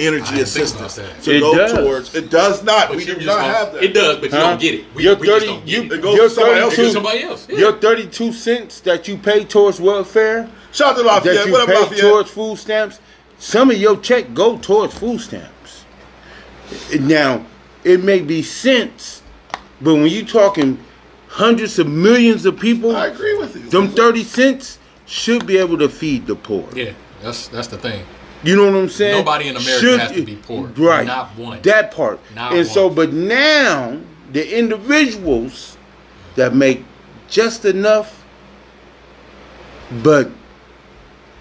energy assistance. Should go towards. It does not. We do not have that. It does, but you don't get it. We just don't get it. It goes to somebody else. Yeah. Your 32 cents that you pay towards welfare, shout out to Lafayette. that you pay towards food stamps, some of your check go towards food stamps. Now, it may be cents, but when you talking hundreds of millions of people, I agree with you. Them 30 cents should be able to feed the poor. Yeah, that's the thing. You know what I'm saying? Nobody in America has to be poor. Right. Not one. That part. Not and one. so, but now, the individuals that make just enough, but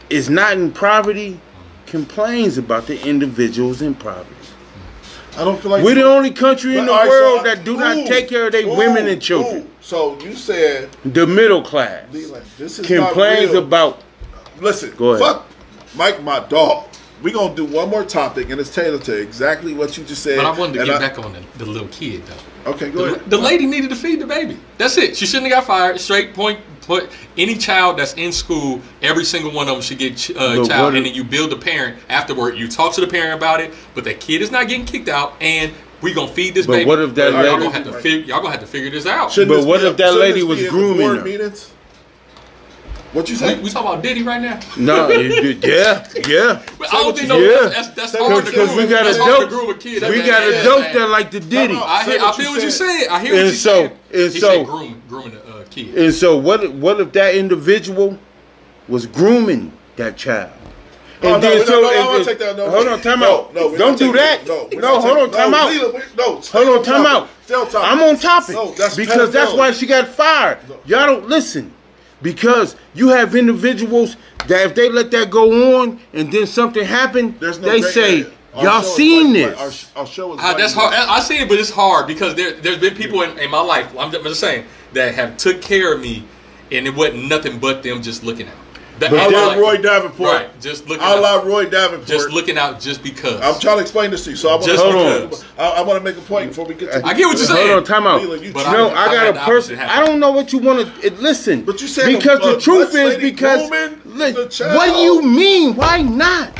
is not in poverty, complains about the individuals in poverty. I don't feel like we're the only country in the world that do not take care of their women and children. So you said the middle class this is complains not real. about. Listen, go ahead. Fuck Mike, my dog. We're going to do one more topic, and it's tailored to exactly what you just said. But I wanted to get back on the little kid, though. Okay, go ahead. The lady needed to feed the baby. That's it. She shouldn't have got fired. Straight point. Put any child that's in school, every single one of them should get child, and then you build the parent afterward. You talk to the parent about it, but that kid is not getting kicked out, and we gonna feed this baby. But what if that lady? Y'all gonna have to figure this out. But what if that lady was grooming her? What you say? We talking about Diddy right now? No, yeah. But I don't think that's hard to groom. Because we got a dope. We got a dope that like the Diddy. I feel what you said. I hear what you said. And he so said grooming the kid. And so what if that individual was grooming that child? And then hold on, time out. Don't do that. No, hold on, time out. Hold on, time out. I'm on topic because that's why she got fired. Y'all don't listen. Because you have individuals that if they let that go on and then something happened, they say, y'all seen this. Our show is that's hard. I see it, but it's hard because there's been people in my life, I'm just saying, that have took care of me and it wasn't nothing but them just looking out. I love Roy Davenport. Right, just looking I love Roy Davenport. Just looking out just because. I'm trying to explain this to you, so I want to make a point before we get to I get what you're saying. Hold on, time out. No, I got a person. I don't know what you want to listen. But you said because the truth is because what do you mean? Why not?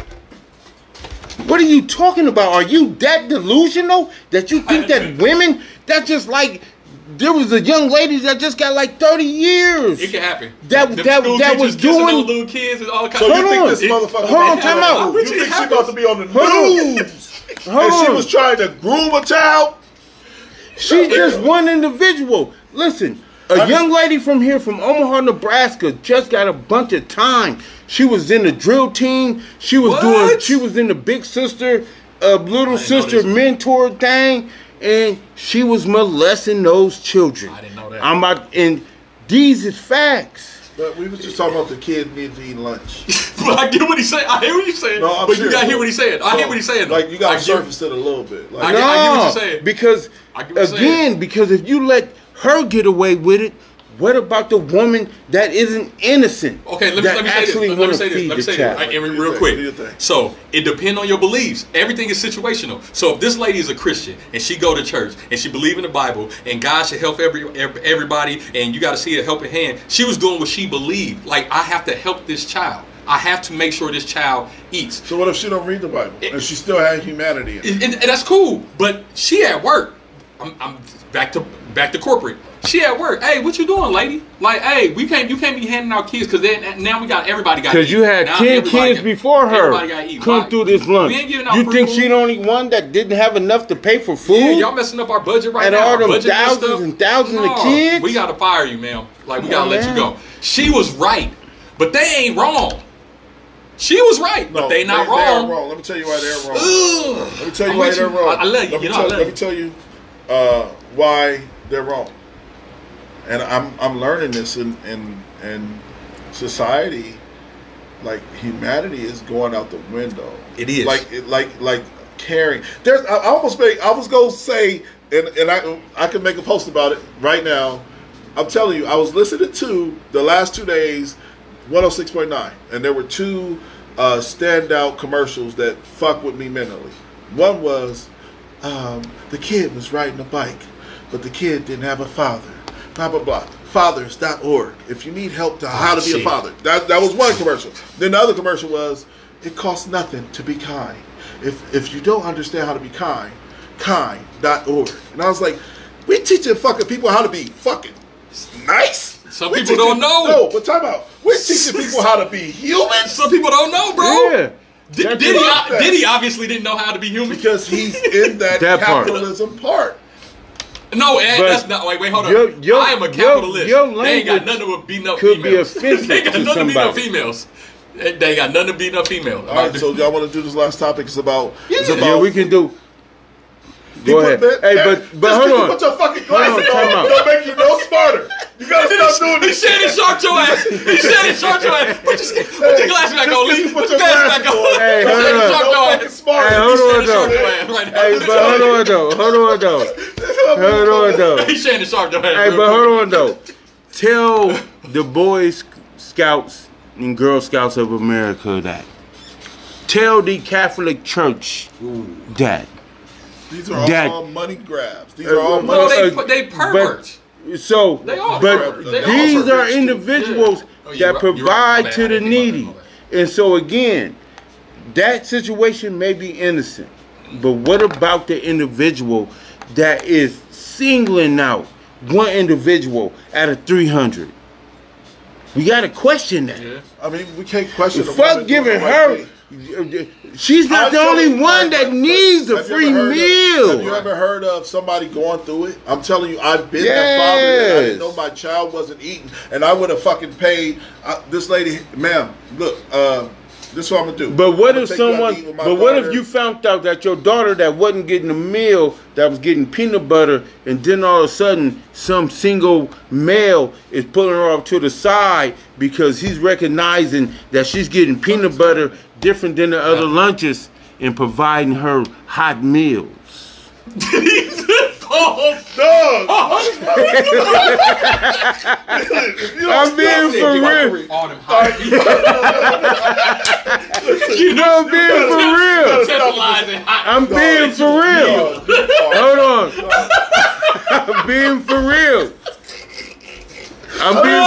What are you talking about? Are you that delusional that you think that women that just like? There was a young lady that just got like 30 years. It can happen. That was doing little kids and all kinds. So you think this motherfucker? Hold on, time out. You think she about to be on the news? And she was trying to groom a child? She's just one individual. Listen, A young lady from here, from Omaha, Nebraska, just got a bunch of time. She was in the drill team. She was She was in the big sister, little sister mentor thing, and she was molesting those children. I didn't know that. And these is facts. But we was just talking about the kid needing to eat lunch. But I get what he's saying. I hear what you're saying. No, but you gotta hear what he's saying. I hear what he's saying. Like you gotta surface it a little bit. Like, I get what you're saying. Because because if you let her get away with it, what about the woman that isn't innocent? Okay, let me say this. Let me say this. Real quick. So it depends on your beliefs. Everything is situational. So if this lady is a Christian and she go to church and she believe in the Bible and God should help everybody and you got to see a helping hand, she was doing what she believed. Like, I have to help this child. I have to make sure this child eats. So what if she don't read the Bible and she still had humanity in it? And that's cool, but she at work. I'm back to corporate. She at work. Hey, what you doing, lady? Like, hey, you can't be handing out kids because now we got everybody got. Because you had 10 kids before her come through this lunch. We ain't giving out you think she the only one that didn't have enough to pay for food? Yeah, y'all messing up our budget right now. And all them thousands and thousands of kids. We gotta fire you, ma'am. Like, we gotta let you go. She was right, but they ain't wrong. She was right, but they not wrong. Wrong. Let me tell you why they're wrong. Let me tell you why they're wrong. I love you. Let me tell you why they're wrong. And I'm learning this in society. Like, humanity is going out the window. It is like caring. I was gonna say, and I can make a post about it right now. I'm telling you, I was listening to the last 2 days 106.9, and there were two standout commercials that fuck with me mentally. One was the kid was riding a bike, but the kid didn't have a father. Blah blah blah. Fathers.org. If you need help to how to be a father. That was one commercial. Then the other commercial was, it costs nothing to be kind. If you don't understand how to be kind, kind.org. And I was like, we teaching fucking people how to be fucking nice? Some people don't know. No, but time out. We're teaching people how to be human. Some people don't know, bro. Yeah. Diddy obviously didn't know how to be human. Because he's in that capitalism part. No, that's not. Wait, hold on. I am a capitalist. They ain't got nothing to beat up could females. Be offensive they ain't got to nothing somebody. to beat up females. They ain't got nothing to beat up females. All right, so y'all want to do this last topic? It's about. Yeah, we can do. Go ahead. Hey, but hold on. Put your fucking glasses on. It'll make you no smarter. You gotta stop doing this. He Shannon Sharp your ass. He Shannon Sharp your ass. Put your glasses back on, Lee. Put your glasses back on. Hey, hold on. Hey, hold on though. Hey, but hold on though. He Shannon Sharp your ass. Hey, but hold on though. Tell the Boy Scouts and Girl Scouts of America that. Tell the Catholic Church that. These are all money grabs. These are all money. No, they perverts. These are individuals that provide to the needy. And so again, that situation may be innocent, but what about the individual that is singling out one individual out of 300? We got to question that. Yeah. I mean, we can't question. Fuck giving her. She's not the only one that needs a free meal. Have you ever heard of somebody going through it? I'm telling you, I've been that father. And I didn't know my child wasn't eating, and I would have fucking paid this lady, ma'am. Look, this is what I'm gonna do. But what if someone? But what if you found out that your daughter that wasn't getting a meal, that was getting peanut butter, and then all of a sudden some single male is pulling her off to the side because he's recognizing that she's getting peanut butter different than the other lunches and providing her hot meals. I'm being for real. I'm being for real. Hold on. I'm being for real. I'm being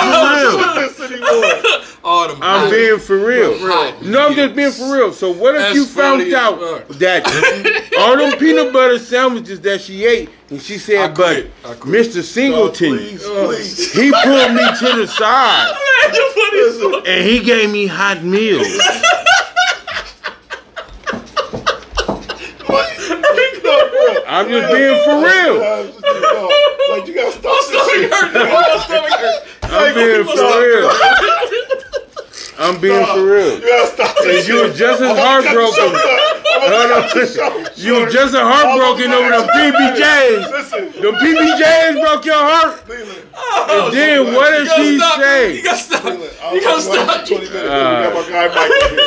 for real. No, I'm just being for real. So what if you found out that all them peanut butter sandwiches that she ate, and she said, but Mr. Singleton, he pulled me to the side, and he gave me hot meals. I'm just being for real. Like you gotta stop this shit. I'm being for real. I'm being for real. You gotta stop this You were just as heartbroken. You were just as heartbroken over the PBJs. The PBJs broke your heart. And then what did she say? You gotta stop. You gotta stop. 20 minutes. We got my guy Mike here.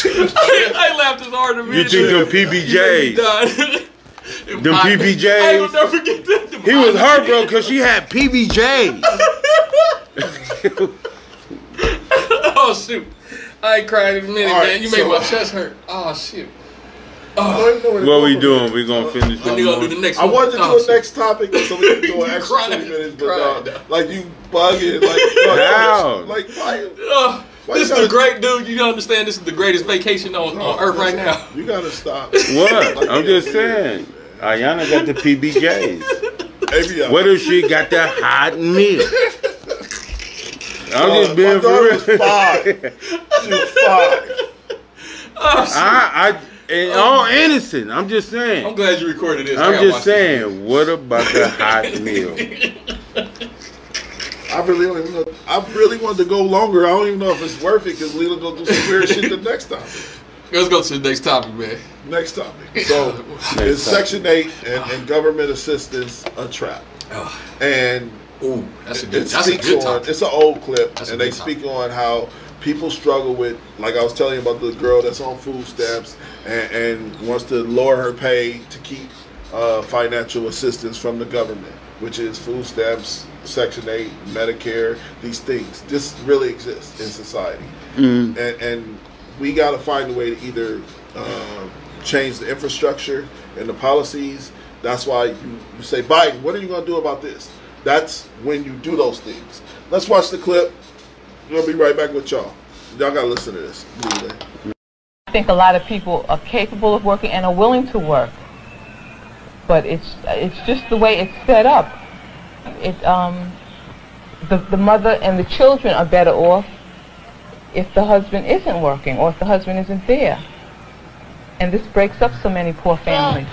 I laughed as hard as You think them PBJs? Them PBJs? I will never forget that. He was heartbroken because she had PBJs. Oh shoot! I ain't cried in a minute, man. You made my chest hurt. Oh shit. What we doing? We gonna finish. We gonna do the next I one. wanted to do a next topic so we can do an extra 20 minutes, but like you bugging, How? like why? This is the great dude. You understand? This is the greatest vacation on earth right now. You gotta stop. What? I'm just saying. Ayana got the PBJs. What if she got that hot meal? I'm just being for real. She was 5. In all innocent, I'm just saying. I'm glad you recorded this. I'm just saying. What about the hot meal? I really wanted to go longer. I don't even know if it's worth it because Leela gonna do some weird shit the next time. Let's go to the next topic, man. Next topic. So, is Section 8 and government assistance a trap? And that's a good topic. It's an old clip, and they speak on how people struggle with, like I was telling you about the girl that's on food stamps and wants to lower her pay to keep financial assistance from the government, which is food stamps, Section 8, Medicare, these things. This really exists in society. And we got to find a way to either change the infrastructure and the policies. That's why you say, Biden, what are you going to do about this? That's when you do those things. Let's watch the clip. We'll be right back with y'all. Y'all got to listen to this. I think a lot of people are capable of working and are willing to work. But it's just the way it's set up. The mother and the children are better off if the husband isn't working or if the husband isn't there. And this breaks up so many poor families.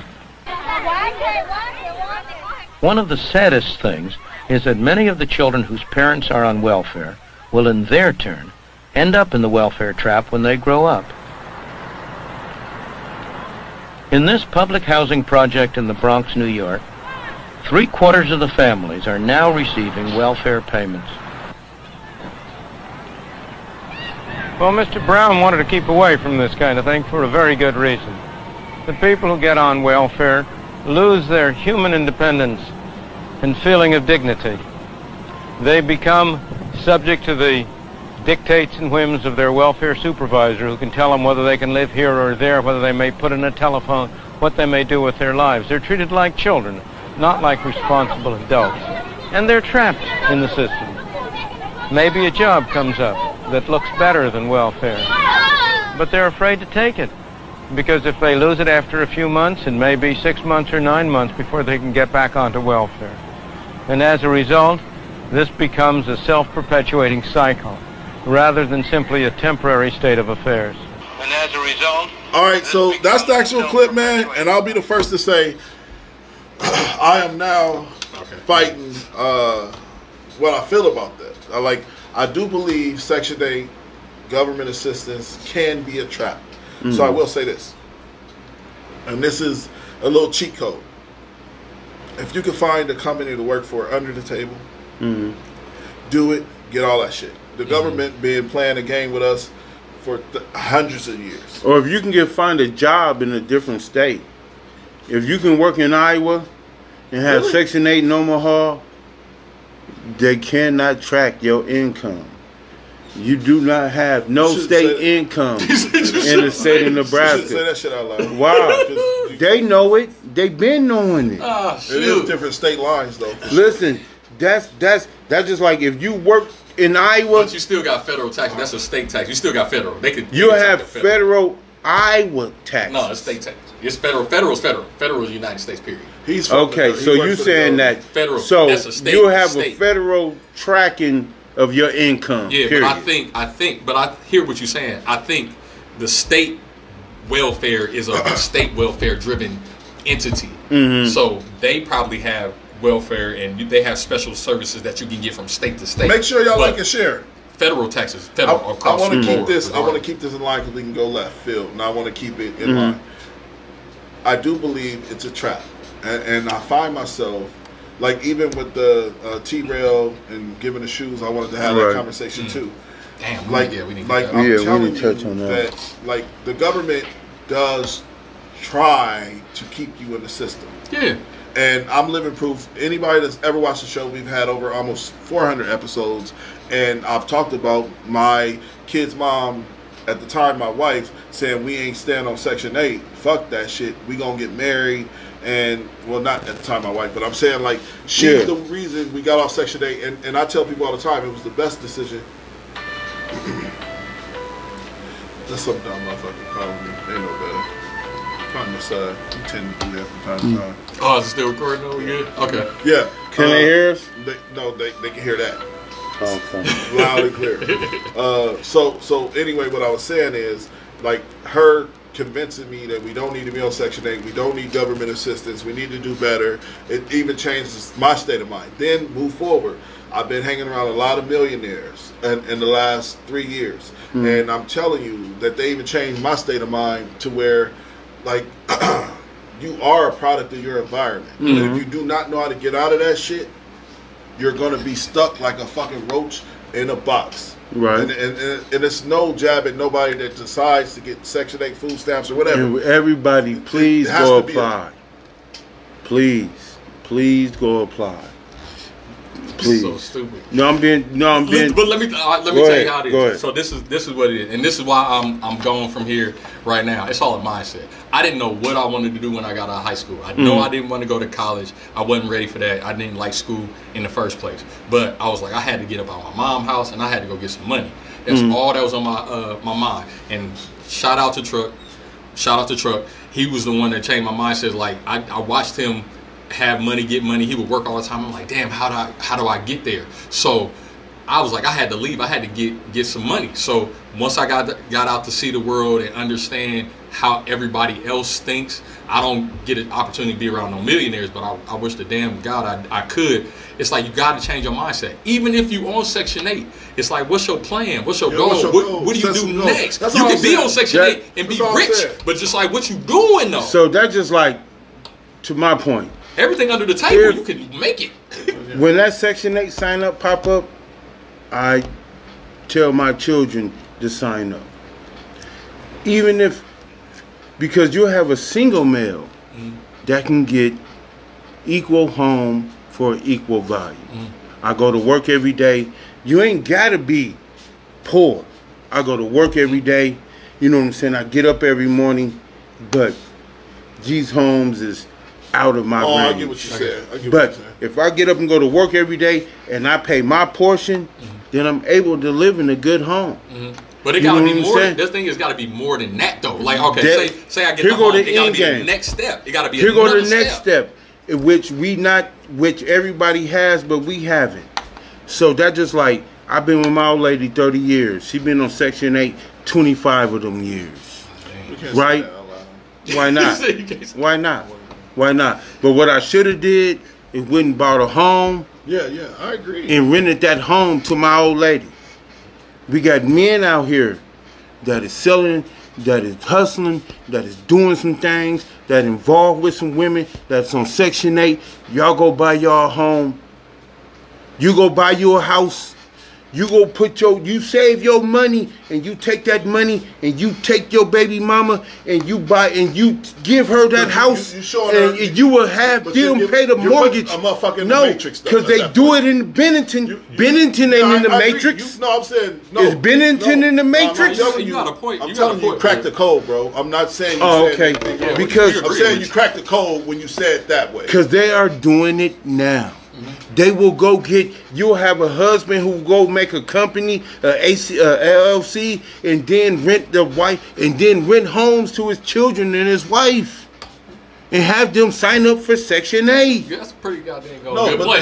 One of the saddest things is that many of the children whose parents are on welfare will in their turn end up in the welfare trap when they grow up. In this public housing project in the Bronx, New York, 3/4 of the families are now receiving welfare payments. Well, Mr. Brown wanted to keep away from this kind of thing for a very good reason. The people who get on welfare lose their human independence and feeling of dignity. They become subject to the dictates and whims of their welfare supervisor, who can tell them whether they can live here or there, whether they may put in a telephone, what they may do with their lives. They're treated like children, not like responsible adults. And they're trapped in the system. Maybe a job comes up that looks better than welfare, but they're afraid to take it, because if they lose it after a few months, it may be 6 months or 9 months before they can get back onto welfare. And as a result, this becomes a self-perpetuating cycle, rather than simply a temporary state of affairs. And as a result... All right, so that's the actual clip, man, and I'll be the first to say I am now fighting what I feel about that. I do believe Section 8 government assistance can be a trap. So I will say this, and this is a little cheat code. If you can find a company to work for under the table, do it, get all that shit. The government been playing a game with us for hundreds of years. Or if you can find a job in a different state. If you can work in Iowa and have Section 8 in Omaha, they cannot track your income. You do not have no state income in the state of Nebraska. You shouldn't say that shit out loud. Wow. They know it. They've been knowing it. It is different state lines, though. Listen, that's just like if you work in Iowa. But you still got federal tax. That's a state tax. You still got federal. You have federal Iowa tax. No, it's state tax. It's federal. Federal is federal. Federal is the United States, period. Okay, so you saying that federal? So that's a state, you have a federal tracking of your income. Yeah, period. but I think, but I hear what you're saying. I think the state welfare is a state welfare driven entity. So they probably have welfare and they have special services that you can get from state to state. Make sure y'all like and share. Federal taxes. I want to keep this. I want to keep this in line because we can go left field, and I want to keep it in line. I do believe it's a trap, and I find myself like even with the T-rail and giving the shoes. I wanted to have that conversation too. Damn. Like, we need I'm telling you that like the government does try to keep you in the system. Yeah. And I'm living proof. Anybody that's ever watched the show, we've had over almost 400 episodes. And I've talked about my kid's mom, at the time my wife, saying we ain't stand on Section 8. Fuck that shit. We gonna get married. And, well, not at the time my wife, but I'm saying like she's the reason we got off Section 8. And I tell people all the time, it was the best decision. That's some dumb motherfucker calling me. They know better. On the side. You tend to do that from time to time. Oh, is it still recording over here? Okay. Yeah. Can they hear us? They can hear that. Okay. Loud and clear. So anyway, what I was saying is, like, her convincing me that we don't need to be on Section 8, we don't need government assistance, we need to do better. It even changes my state of mind. Then move forward. I've been hanging around a lot of millionaires in the last 3 years. And I'm telling you that they even changed my state of mind to where, like, you are a product of your environment. And if you do not know how to get out of that shit, you're going to be stuck like a fucking roach in a box. Right. And it's no jab at nobody that decides to get Section 8 food stamps or whatever. And everybody, please go apply. Please go apply. Please. So stupid. No, I'm being. But let me tell you how it is. So this is what it is, and this is why I'm going from here right now. It's all a mindset. I didn't know what I wanted to do when I got out of high school. I know I didn't want to go to college. I wasn't ready for that. I didn't like school in the first place. But I was like, I had to get up out of my mom's house, and I had to go get some money. That's all that was on my mind. And shout out to Truck. He was the one that changed my mindset. Like I watched him have money, get money. He would work all the time. I'm like, damn, how do I get there? So I was like, I had to leave. I had to get some money. So once I got out to see the world and understand how everybody else thinks, I don't get an opportunity to be around no millionaires, but I wish to damn God I could. It's like you got to change your mindset. Even if you on Section 8, it's like, what's your plan? What's your goal? What do you do next? You can be on Section 8 and be rich, but just like what you doing though. So that's just like, to my point. Everything under the table, you can make it. When that Section 8 sign up pop up, I tell my children to sign up. Even if, because you'll have a single male that can get equal home for equal value. I go to work every day. You ain't gotta be poor. I go to work every day. You know what I'm saying? I get up every morning, but G's Homes is out of my range. I get what you said. But if I get up and go to work every day and I pay my portion, then I'm able to live in a good home. But it gotta be more. This thing has got to be more than that, though. Like, okay, say I get the home, it gotta be the next step. It gotta be another step. Here go the next step, which everybody has, but we haven't. So that just like, I've been with my old lady 30 years. She been on Section 8 25 of them years. Right? Why not? Why not? Why not? But what I should have did is went and bought a home. Yeah, I agree. And rented that home to my old lady. We got men out here that is selling, that is hustling, that is doing some things, that involved with some women, that's on Section 8. Y'all go buy y'all home. You go buy you a house. You go you save your money, and you take that money and you take your baby mama and you buy and you give her that house, and you will have them pay the mortgage. No, because they do it in Bennington. Bennington ain't in the Matrix. I'm saying no. Is Bennington in the Matrix? You got a point. I'm telling you, cracked the code, bro. I'm not saying. Because I'm saying you cracked the code when you said it that way. Because they are doing it now. They will go you'll have a husband who go make a company, LLC, and then rent the wife, and then rent homes to his children and his wife. and have them sign up for Section 8. Yeah, that's a pretty goddamn good No, play.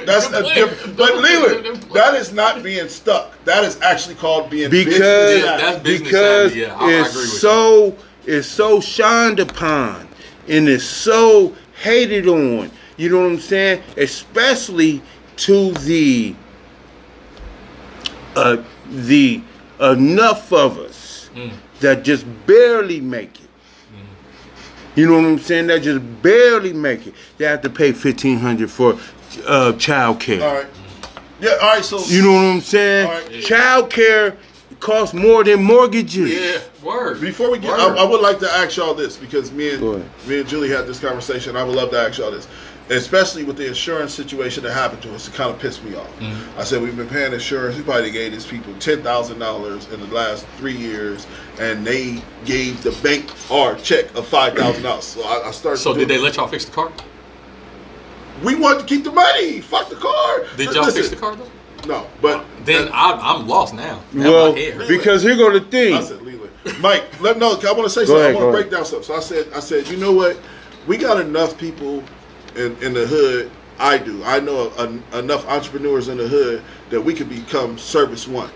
That's a different. But Leland, that is not being stuck. That is actually called being business. That's business because savvy. Yeah, I agree with it's so shined upon and it's so hated on. You know what I'm saying? Especially to the enough of us that just barely make it. You know what I'm saying? That just barely make it. They have to pay $1,500 for child care. All right. Yeah. All right. So you know what I'm saying? Right. Child care costs more than mortgages. Yeah. Word. Before we get, I would like to ask y'all this because me and Julie had this conversation. I would love to ask y'all this, especially with the insurance situation that happened to us. It kind of pissed me off. I said we've been paying insurance. We probably gave these people $10,000 in the last 3 years, and they gave the bank our check of $5,000. So I started. So did they let y'all fix the car? We wanted to keep the money. Fuck the car. Did y'all fix the car though? No, but then I'm lost now. Well, because here go the thing. I said, Leland. Mike, I want to say something. I want to break down something. So I said, you know what? We got enough people in the hood. I know enough entrepreneurs in the hood that we could become Service One.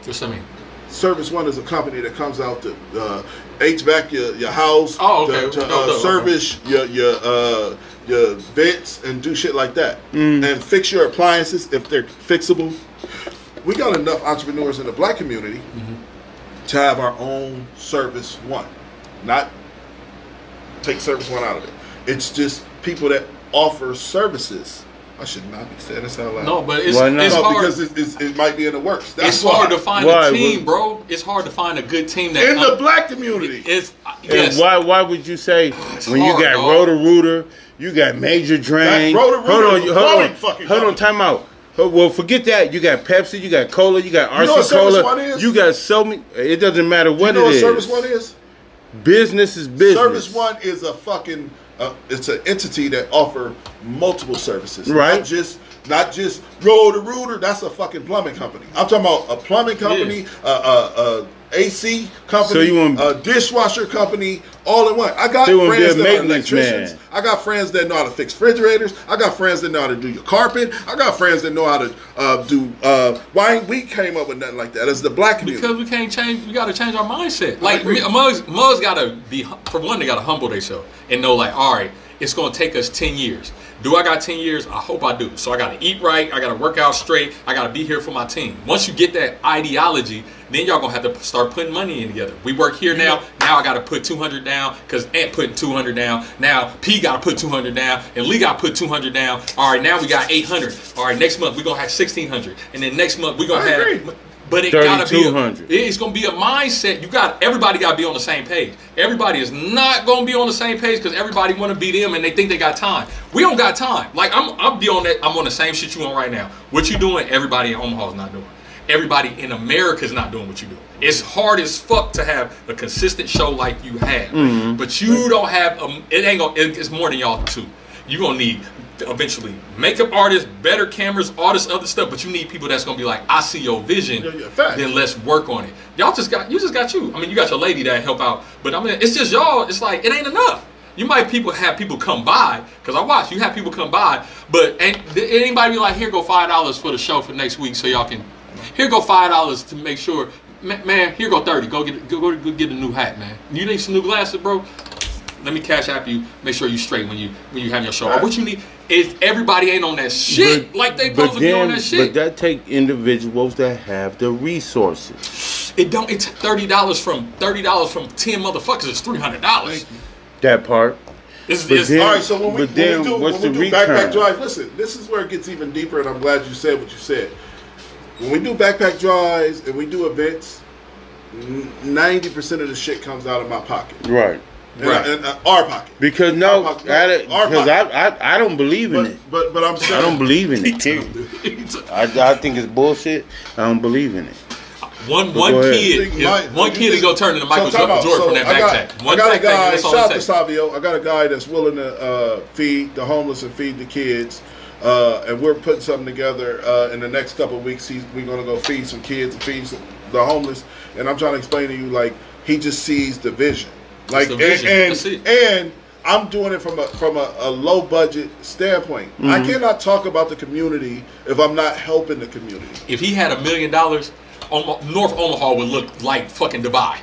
What's that mean? Service One is a company that comes out to HVAC your house, to service your vents and do shit like that, and fix your appliances if they're fixable. We got enough entrepreneurs in the black community to have our own Service One, not take Service One out of it. It's just people that offer services. I should not be saying this out loud. No, but it's hard because it might be in the works. It's hard to find a team, bro. It's hard to find a good team that in the black community. And why would you say when you got Roto-Rooter, you got Major Drain? Hold on, time out. Well, forget that. You got Pepsi, you got Cola, you got RC Cola. You got so many. It doesn't matter what it is. You know what Service One is? Business is business. Service One is a fucking. It's an entity that offer multiple services, right? Not just Roto-Rooter. That's a fucking plumbing company. I'm talking about a plumbing company, AC company, a dishwasher company, all in one. I got friends that are electricians. I got friends that know how to fix refrigerators. I got friends that know how to do your carpet. I got friends that know how to do. Why ain't we came up with nothing like that? As the black community, because we can't change. We got to change our mindset. Like Mugs got to be, for one, they got to humble themselves and know, like, all right, it's going to take us 10 years. Do I got 10 years? I hope I do. So I got to eat right. I got to work out straight. I got to be here for my team. Once you get that ideology, then y'all going to have to start putting money in together. We work here now. Now I got to put 200 down because Ant putting 200 down. Now P got to put 200 down and Lee got to put 200 down. All right, now we got 800. All right, next month we're going to have 1,600. And then next month we're going to have... But it gotta be. It's gonna be a mindset. Everybody gotta be on the same page. Everybody is not gonna be on the same page because everybody wanna be them and they think they got time. We don't got time. Like I'm be on that. I'm on the same shit you on right now. What you doing? Everybody in Omaha is not doing. Everybody in America is not doing what you do. It's hard as fuck to have a consistent show like you have, but you don't have. It ain't gonna. It's more than y'all too. You gonna need. Eventually, makeup artists, better cameras, all this other stuff, but you need people that's gonna be like, I see your vision, then let's work on it. You just got you. I mean, you got your lady that help out, but I mean, it's just y'all. It's like it ain't enough. You might have people come by because I watch. You have people come by, but anybody be like, here go $5 for the show for next week, so y'all can. Here go $5 to make sure, man. Here go 30. Go get a new hat, man. You need some new glasses, bro. Let me cash app you. Make sure you straight when you have your show. Or what you need is everybody ain't on that shit like they supposed to be on that shit. But that take individuals that have the resources. It don't. It's $30 from 10 motherfuckers. It's $300. That part. All right. So when we do Backpack Drive, listen. This is where it gets even deeper, and I'm glad you said what you said. When we do Backpack Drives and we do events, 90% of the shit comes out of my pocket. Right. In our pocket. Because I don't believe in it. But I'm saying I don't believe in it. I think it's bullshit. I don't believe in it. One kid is gonna turn into Michael Jordan from that backpack. I got a guy. Shout out to Savio. I got a guy that's willing to feed the homeless and feed the kids. And we're putting something together in the next couple of weeks. We're gonna go feed some kids and feed the homeless. And I'm trying to explain to you, like, he just sees the vision. Like, and I'm doing it from a low budget standpoint. I cannot talk about the community if I'm not helping the community. If he had $1 million, North Omaha would look like fucking Dubai.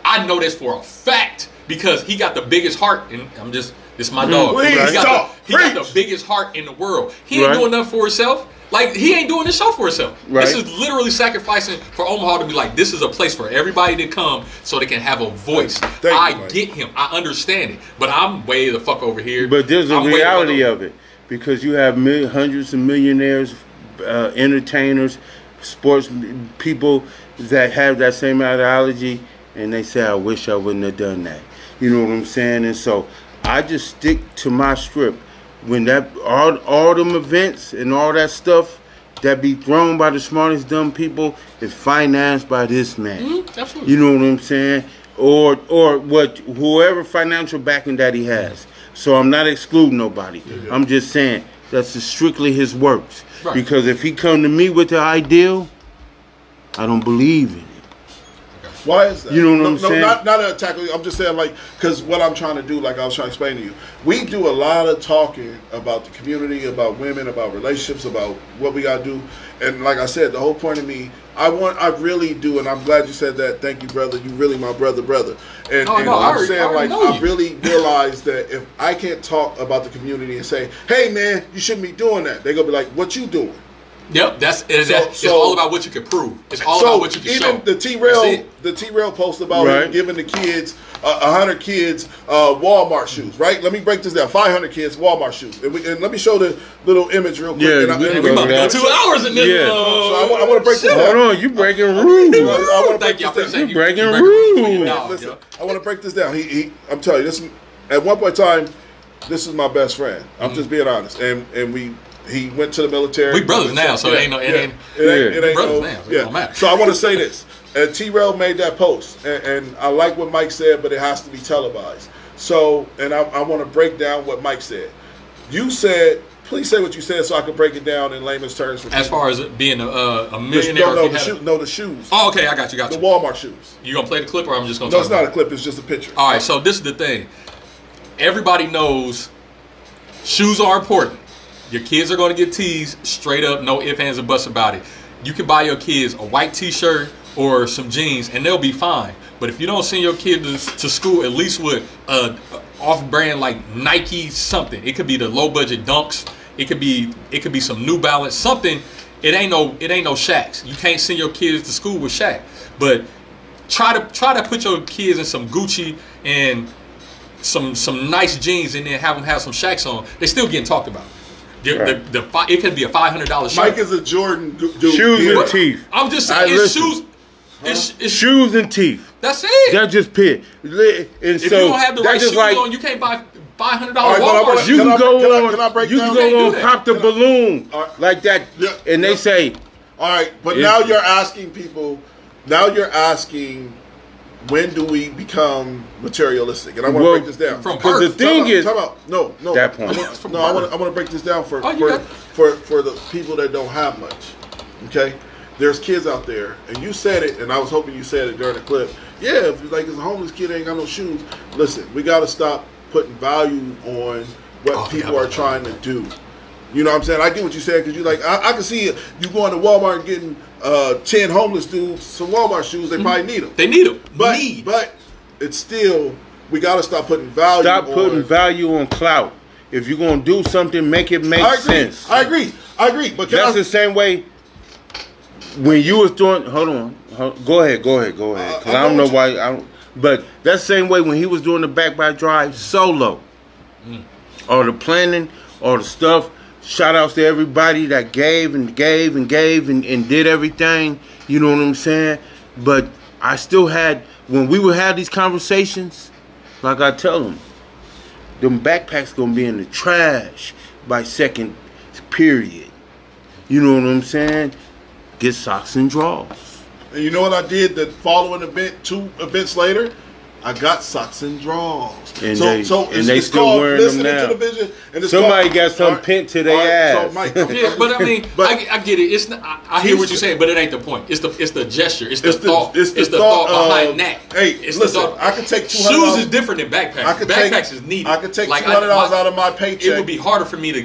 I know this for a fact because he got the biggest heart, and this is my dog. He got the biggest heart in the world. He ain't doing nothing for himself. Like, he ain't doing this show for himself. This is literally sacrificing for Omaha to be like, this is a place for everybody to come so they can have a voice. I get him. I understand it. But I'm way the fuck over here. But there's a reality of it. Because you have hundreds of millionaires, entertainers, sports people that have that same ideology, and they say, I wish I wouldn't have done that. You know what I'm saying? And so I just stick to my script. When that all them events and all that stuff that be thrown by the smartest dumb people is financed by this man. Absolutely. You know what I'm saying? Or whoever financial backing that he has. So I'm not excluding nobody. I'm just saying that's strictly his works. Right. Because if he come to me with the ideal, I don't believe in it. Why is that? You know what I'm saying? Not to attack you. I'm just saying, like, because what I'm trying to do, like I was trying to explain to you, we do a lot of talking about the community, about women, about relationships, about what we gotta do. And like I said, the whole point of me, I really do, and I'm glad you said that. Thank you, brother. You really my brother. And I'm saying, like, I really realize that if I can't talk about the community and say, hey man, you shouldn't be doing that, they're gonna be like, what you doing? Yep, it's all about what you can prove. It's all about what you can show. Even the T-Rail post about him giving the kids 100 kids Walmart shoes, right? Let me break this down. 500 kids Walmart shoes, and let me show the little image real quick. Yeah, we about to go 2 hours in this. Yeah. So I want to break this down. Hold on, you breaking rules. I want to break this down. You breaking rules. Listen, I want to break this down. I'm telling you, this at one point in time, this is my best friend. I'm just being honest, and he went to the military. We brothers now, so it ain't brothers now. So it don't matter. So I want to say this. And T-Rail made that post, and I like what Mike said, but it has to be televised. So, and I want to break down what Mike said. You said, please say what you said so I can break it down in layman's terms. As far as it being a millionaire? The shoes. Oh, okay, I got you. The Walmart shoes. You going to play the clip, or I'm just going to talk about it? No, it's not a clip. It's just a picture. All right, so this is the thing. Everybody knows shoes are important. Your kids are going to get teased straight up, no ifs, ands, or buts about it. You can buy your kids a white t-shirt or some jeans, and they'll be fine. But if you don't send your kids to school, at least with off-brand like Nike something, it could be the low-budget Dunks, it could be some New Balance, something. It ain't no Shaqs. You can't send your kids to school with Shaq. But try to put your kids in some Gucci and some nice jeans, and then have them have some Shaqs on. They still getting talked about. It could be a $500 shirt. Mike is a Jordan dude. Shoes and teeth. I'm just saying, it's shoes. It's shoes and teeth. That's it. That's just pit. And if you don't have the right shoes on, you can't buy $500 Walmart. You can go on Pop the Balloon like that, and they say. All right, but now you're asking people. Now you're asking, when do we become materialistic? And I want to break this down. Because the thing is, no. That point. I want to break this down for the people that don't have much. Okay, there's kids out there, and you said it, and I was hoping you said it during the clip. Yeah, if like it's a homeless kid ain't got no shoes. Listen, we got to stop putting value on what people are trying to do. You know what I'm saying? I get what you said, because you like I can see you going to Walmart and getting 10 homeless dudes some Walmart shoes. They probably need them. They need them. But it's still, we got to stop putting value. Stop putting value on clout. If you're gonna do something, make it make sense. I agree. But that's the same way when you was doing. Hold on. Go ahead. Because I don't know why. But that's the same way when he was doing the back by drive solo. All the planning, all the stuff. Shout outs to everybody that gave and did everything. You know what I'm saying? But I still had, when we would have these conversations, like I tell them backpacks gonna be in the trash by second period. You know what I'm saying? Get socks and drawers. And you know what I did the following event, 2 events later? I got socks and draws. And they still wearing them now. To the vision, and somebody got some pent to their ass. So Mike, yeah, but I mean, I get it. It's not, I hear what you're saying, but it ain't the point. It's the gesture. It's the thought. It's the thought behind that. Hey, listen, I could take $200. Shoes is different than backpacks. Backpacks is needed. I could take $200 out of my paycheck. It would be harder for me to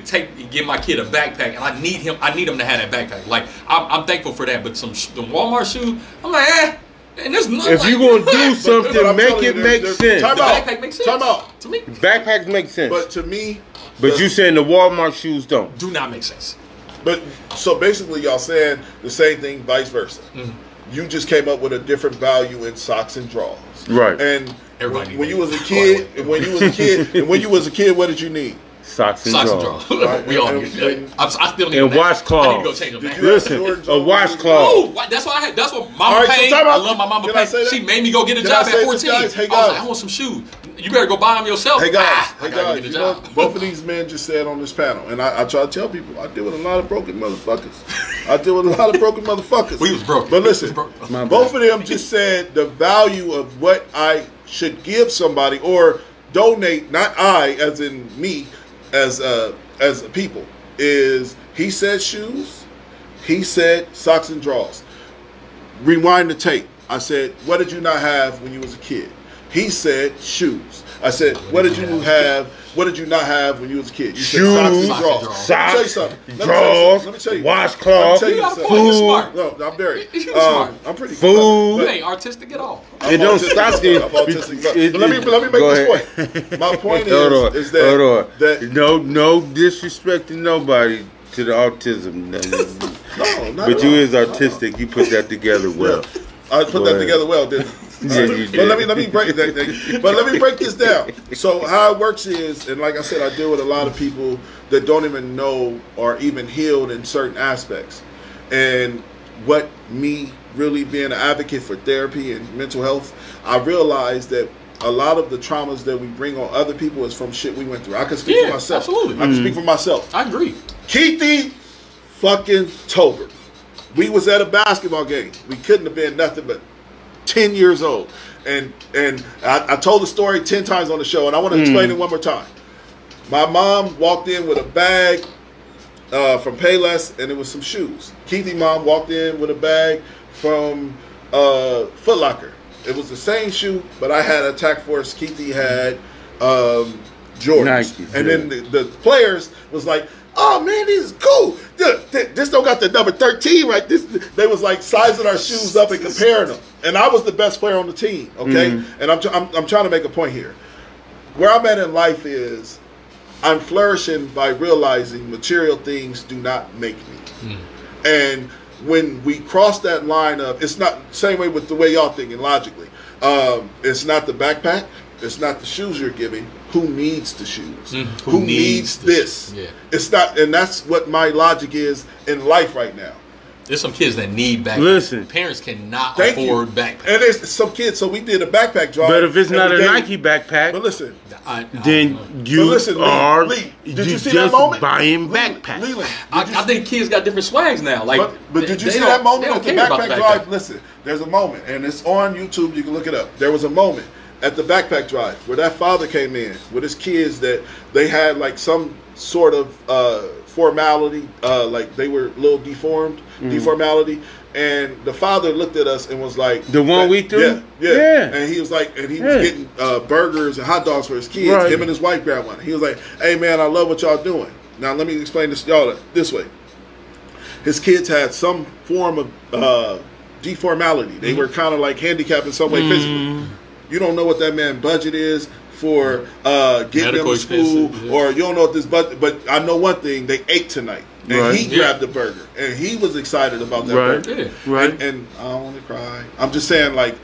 give my kid a backpack, and I need him to have that backpack. Like I'm thankful for that, but the Walmart shoes, I'm like, and there's nothing. If you're gonna do something, make it make sense. Time out. Backpack makes sense. Time out. To me, backpacks make sense. But to me, you saying the Walmart shoes don't? Do not make sense. But so basically, y'all saying the same thing, vice versa. Mm-hmm. You just came up with a different value in socks and drawers, right? And when you was a kid, when you was a kid, what did you need? Socks and drawers. Right. We all need. I still need and washcloths. I need to go change them back. Listen, a washcloth. Oh, that's what I had. That's what Mama Payne. I love my Mama Payne. She made me go get a job at 14. I was like, I want some shoes. You better go buy them yourself. Hey guys, you know, both of these men just said on this panel, and I try to tell people, I deal with a lot of broken motherfuckers. I deal with a lot of broken motherfuckers. We was broke. But listen, both of them just said the value of what I should give somebody or donate, not I, as in me, as people, is he said shoes, he said socks and drawers. Rewind the tape. I said, what did you not have when you was a kid? He said shoes. I said, what did you have? What did you not have when you was a kid? You shoes, said socks and drawers. Socks, drawers, let me tell you, washcloth, food. No, I'm very. I'm pretty. Food. You ain't artistic at all. It don't stop you. Let me make this point. My point is that no disrespect to nobody to the autism. No, not but you is artistic. You put that together well. I put that together well, didn't I? Yeah, you did. But let me break that. But let me break this down. So how it works is, and like I said, I deal with a lot of people that don't even know or even healed in certain aspects. And what me really being an advocate for therapy and mental health, I realized that a lot of the traumas that we bring on other people is from shit we went through. I can speak for myself. Absolutely. I can speak for myself. I agree. Keithy fucking Tolbert. We was at a basketball game. We couldn't have been nothing but 10 years old. And I told the story 10 times on the show, and I want to explain it one more time. My mom walked in with a bag from Payless, and it was some shoes. Keithy's mom walked in with a bag from Foot Locker. It was the same shoe, but I had Attack Force. Keithy had Jordans. Nike, and then the players was like, oh man, this is cool. This don't got the number 13 right. They was like sizing our shoes up and comparing them. And I was the best player on the team. Okay, and I'm trying to make a point here. Where I'm at in life is I'm flourishing by realizing material things do not make me. And when we cross that line of, it's not same way with the way y'all thinking logically. It's not the backpack. It's not the shoes you're giving. Who needs the shoes? Who needs this? Yeah. It's not, and that's what my logic is in life right now. There's some kids that need backpacks. Listen, parents cannot afford backpacks. And there's some kids. So we did a backpack drive. But if it's not a Nike backpack, but listen, then you are Lee, did you see that moment? Buying backpacks. Leland, I think kids got different swags now. Like, but did you see that moment at the backpack drive? Listen, there's a moment, and it's on YouTube. You can look it up. There was a moment at the backpack drive where that father came in with his kids that they had like some sort of formality, like they were a little deformality, and the father looked at us and was like, the one we threw? Yeah. And he was like, and he was getting burgers and hot dogs for his kids. Right. Him and his wife grabbed one. He was like, hey man, I love what y'all doing. Now let me explain this to y'all this way. His kids had some form of deformality. They were kind of like handicapped in some way physically. You don't know what that man's budget is for getting them to school, or you don't know what this budget. But I know one thing: they ate tonight, and he grabbed the burger, and he was excited about that burger. Right. And I don't want to cry. I'm just saying, like,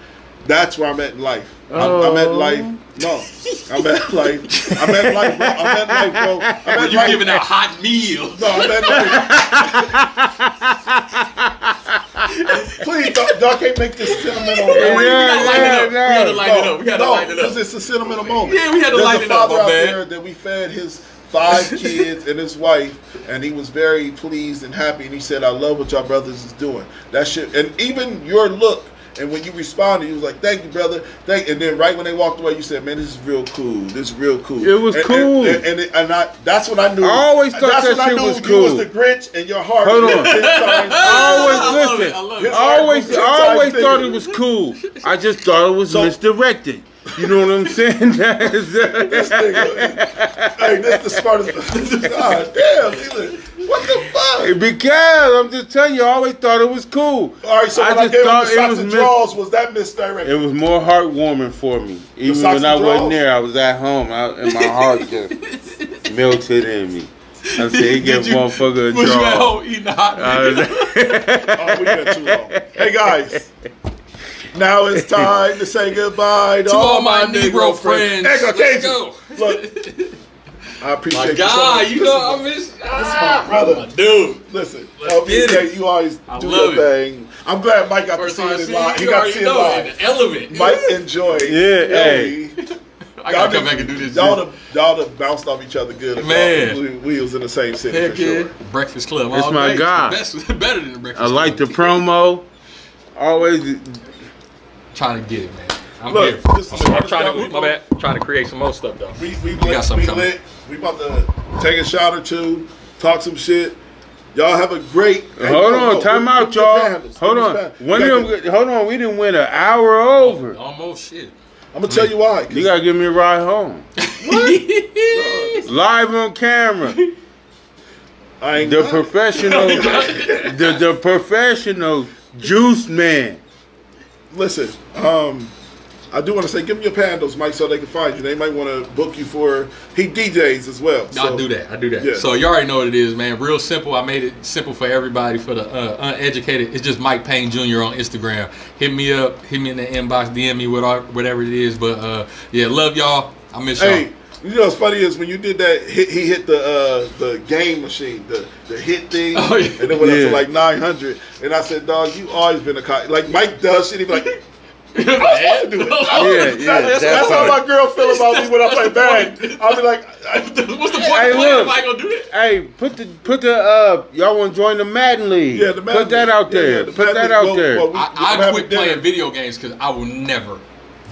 that's where I'm at in life. I'm at life. No, I'm at life. I'm at life, bro. I'm at life, bro. I'm at you life. giving a hot meal. No, I'm at life. Please, y'all can't make this sentimental. We gotta light it up. Because it's a sentimental moment. Yeah, we had to light it up, my man. There's a father out there that we fed his 5 kids and his wife, and he was very pleased and happy, and he said, I love what y'all brothers is doing. That shit, and even your look And when you responded, you was like, "Thank you, brother." And then right when they walked away, you said, "Man, this is real cool. This is real cool." It was cool. That's when I knew. I always thought that shit was cool. You was the Grinch, and your heart. Hold on. I always thought it was cool. I just thought it was misdirected. You know what I'm saying? This nigga, hey, this the smartest. God damn, what the fuck? Because I'm just telling you, I always thought it was cool. All right, so when I gave him the socks and draws, was that misdirected? It was more heartwarming for me. Even when I wasn't there, I was at home, and my heart just melted in me. I said, he gave motherfucker a draw. Was you at home eating hot? Oh, we got too long. Hey, guys. Now it's time to say goodbye to all my Negro friends. Let's go. Look, I appreciate you so much. You know, I miss. This is my brother, dude. Listen, LBK, you always do your thing. I'm glad Mike got to see it live. He got to see it live. The element. Mike enjoyed. Yeah, hey. I gotta come back and do this. Y'all have bounced off each other good. Man, we was in the same city for sure. Breakfast Club. It's my guy. Better than the Breakfast Club. I like the promo. Always trying to get it, man. I'm Look, here. I'm trying to create some more stuff though. We got something coming. We about to take a shot or two, talk some shit. Y'all have a great. Hold on, time out, y'all. Hold on. Hold on. We didn't win an hour over. Almost shit. I'm gonna tell you why. You gotta give me a ride home. What? Live on camera. I ain't the professional, the professional juice man. Listen, I do want to say, give me your handles, Mike, so they can find you. They might want to book you for. He DJs as well. So. I do that. Yeah. So you already know what it is, man. Real simple. I made it simple for everybody. For the uneducated, it's just Mike Payne Jr. on Instagram. Hit me up. Hit me in the inbox. DM me whatever it is. But yeah, love y'all. I miss y'all. Hey, you know what's funny is when you did that, he hit the game machine, the hit thing, and then went up to like 900. And I said, dog, you always been a cop. Like Mike does shit, he be like. I'm supposed to do it. That's how my girl feel about me when I play bag. I'll be like, "What's the point of playing if I gonna do that?" Hey, put the y'all want to join the Madden League? Yeah, the Madden Put that out there. Yeah, put that out there. I quit playing video games because I will never.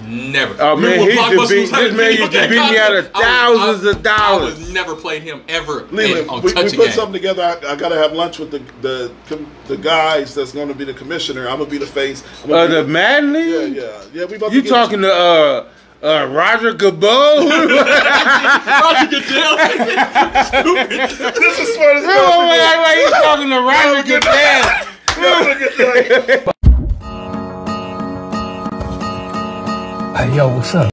Oh man, this man used to beat me out of thousands of dollars. I would never play him ever. Leland, we put something together. I gotta have lunch with the guys that's gonna be the commissioner. I'm gonna be the face. The Madden League? Yeah. We about you talking to Roger Goodell? Roger Goodell. This is smart as hell. Like you talking to Roger Goodell? Hey, yo, what's up?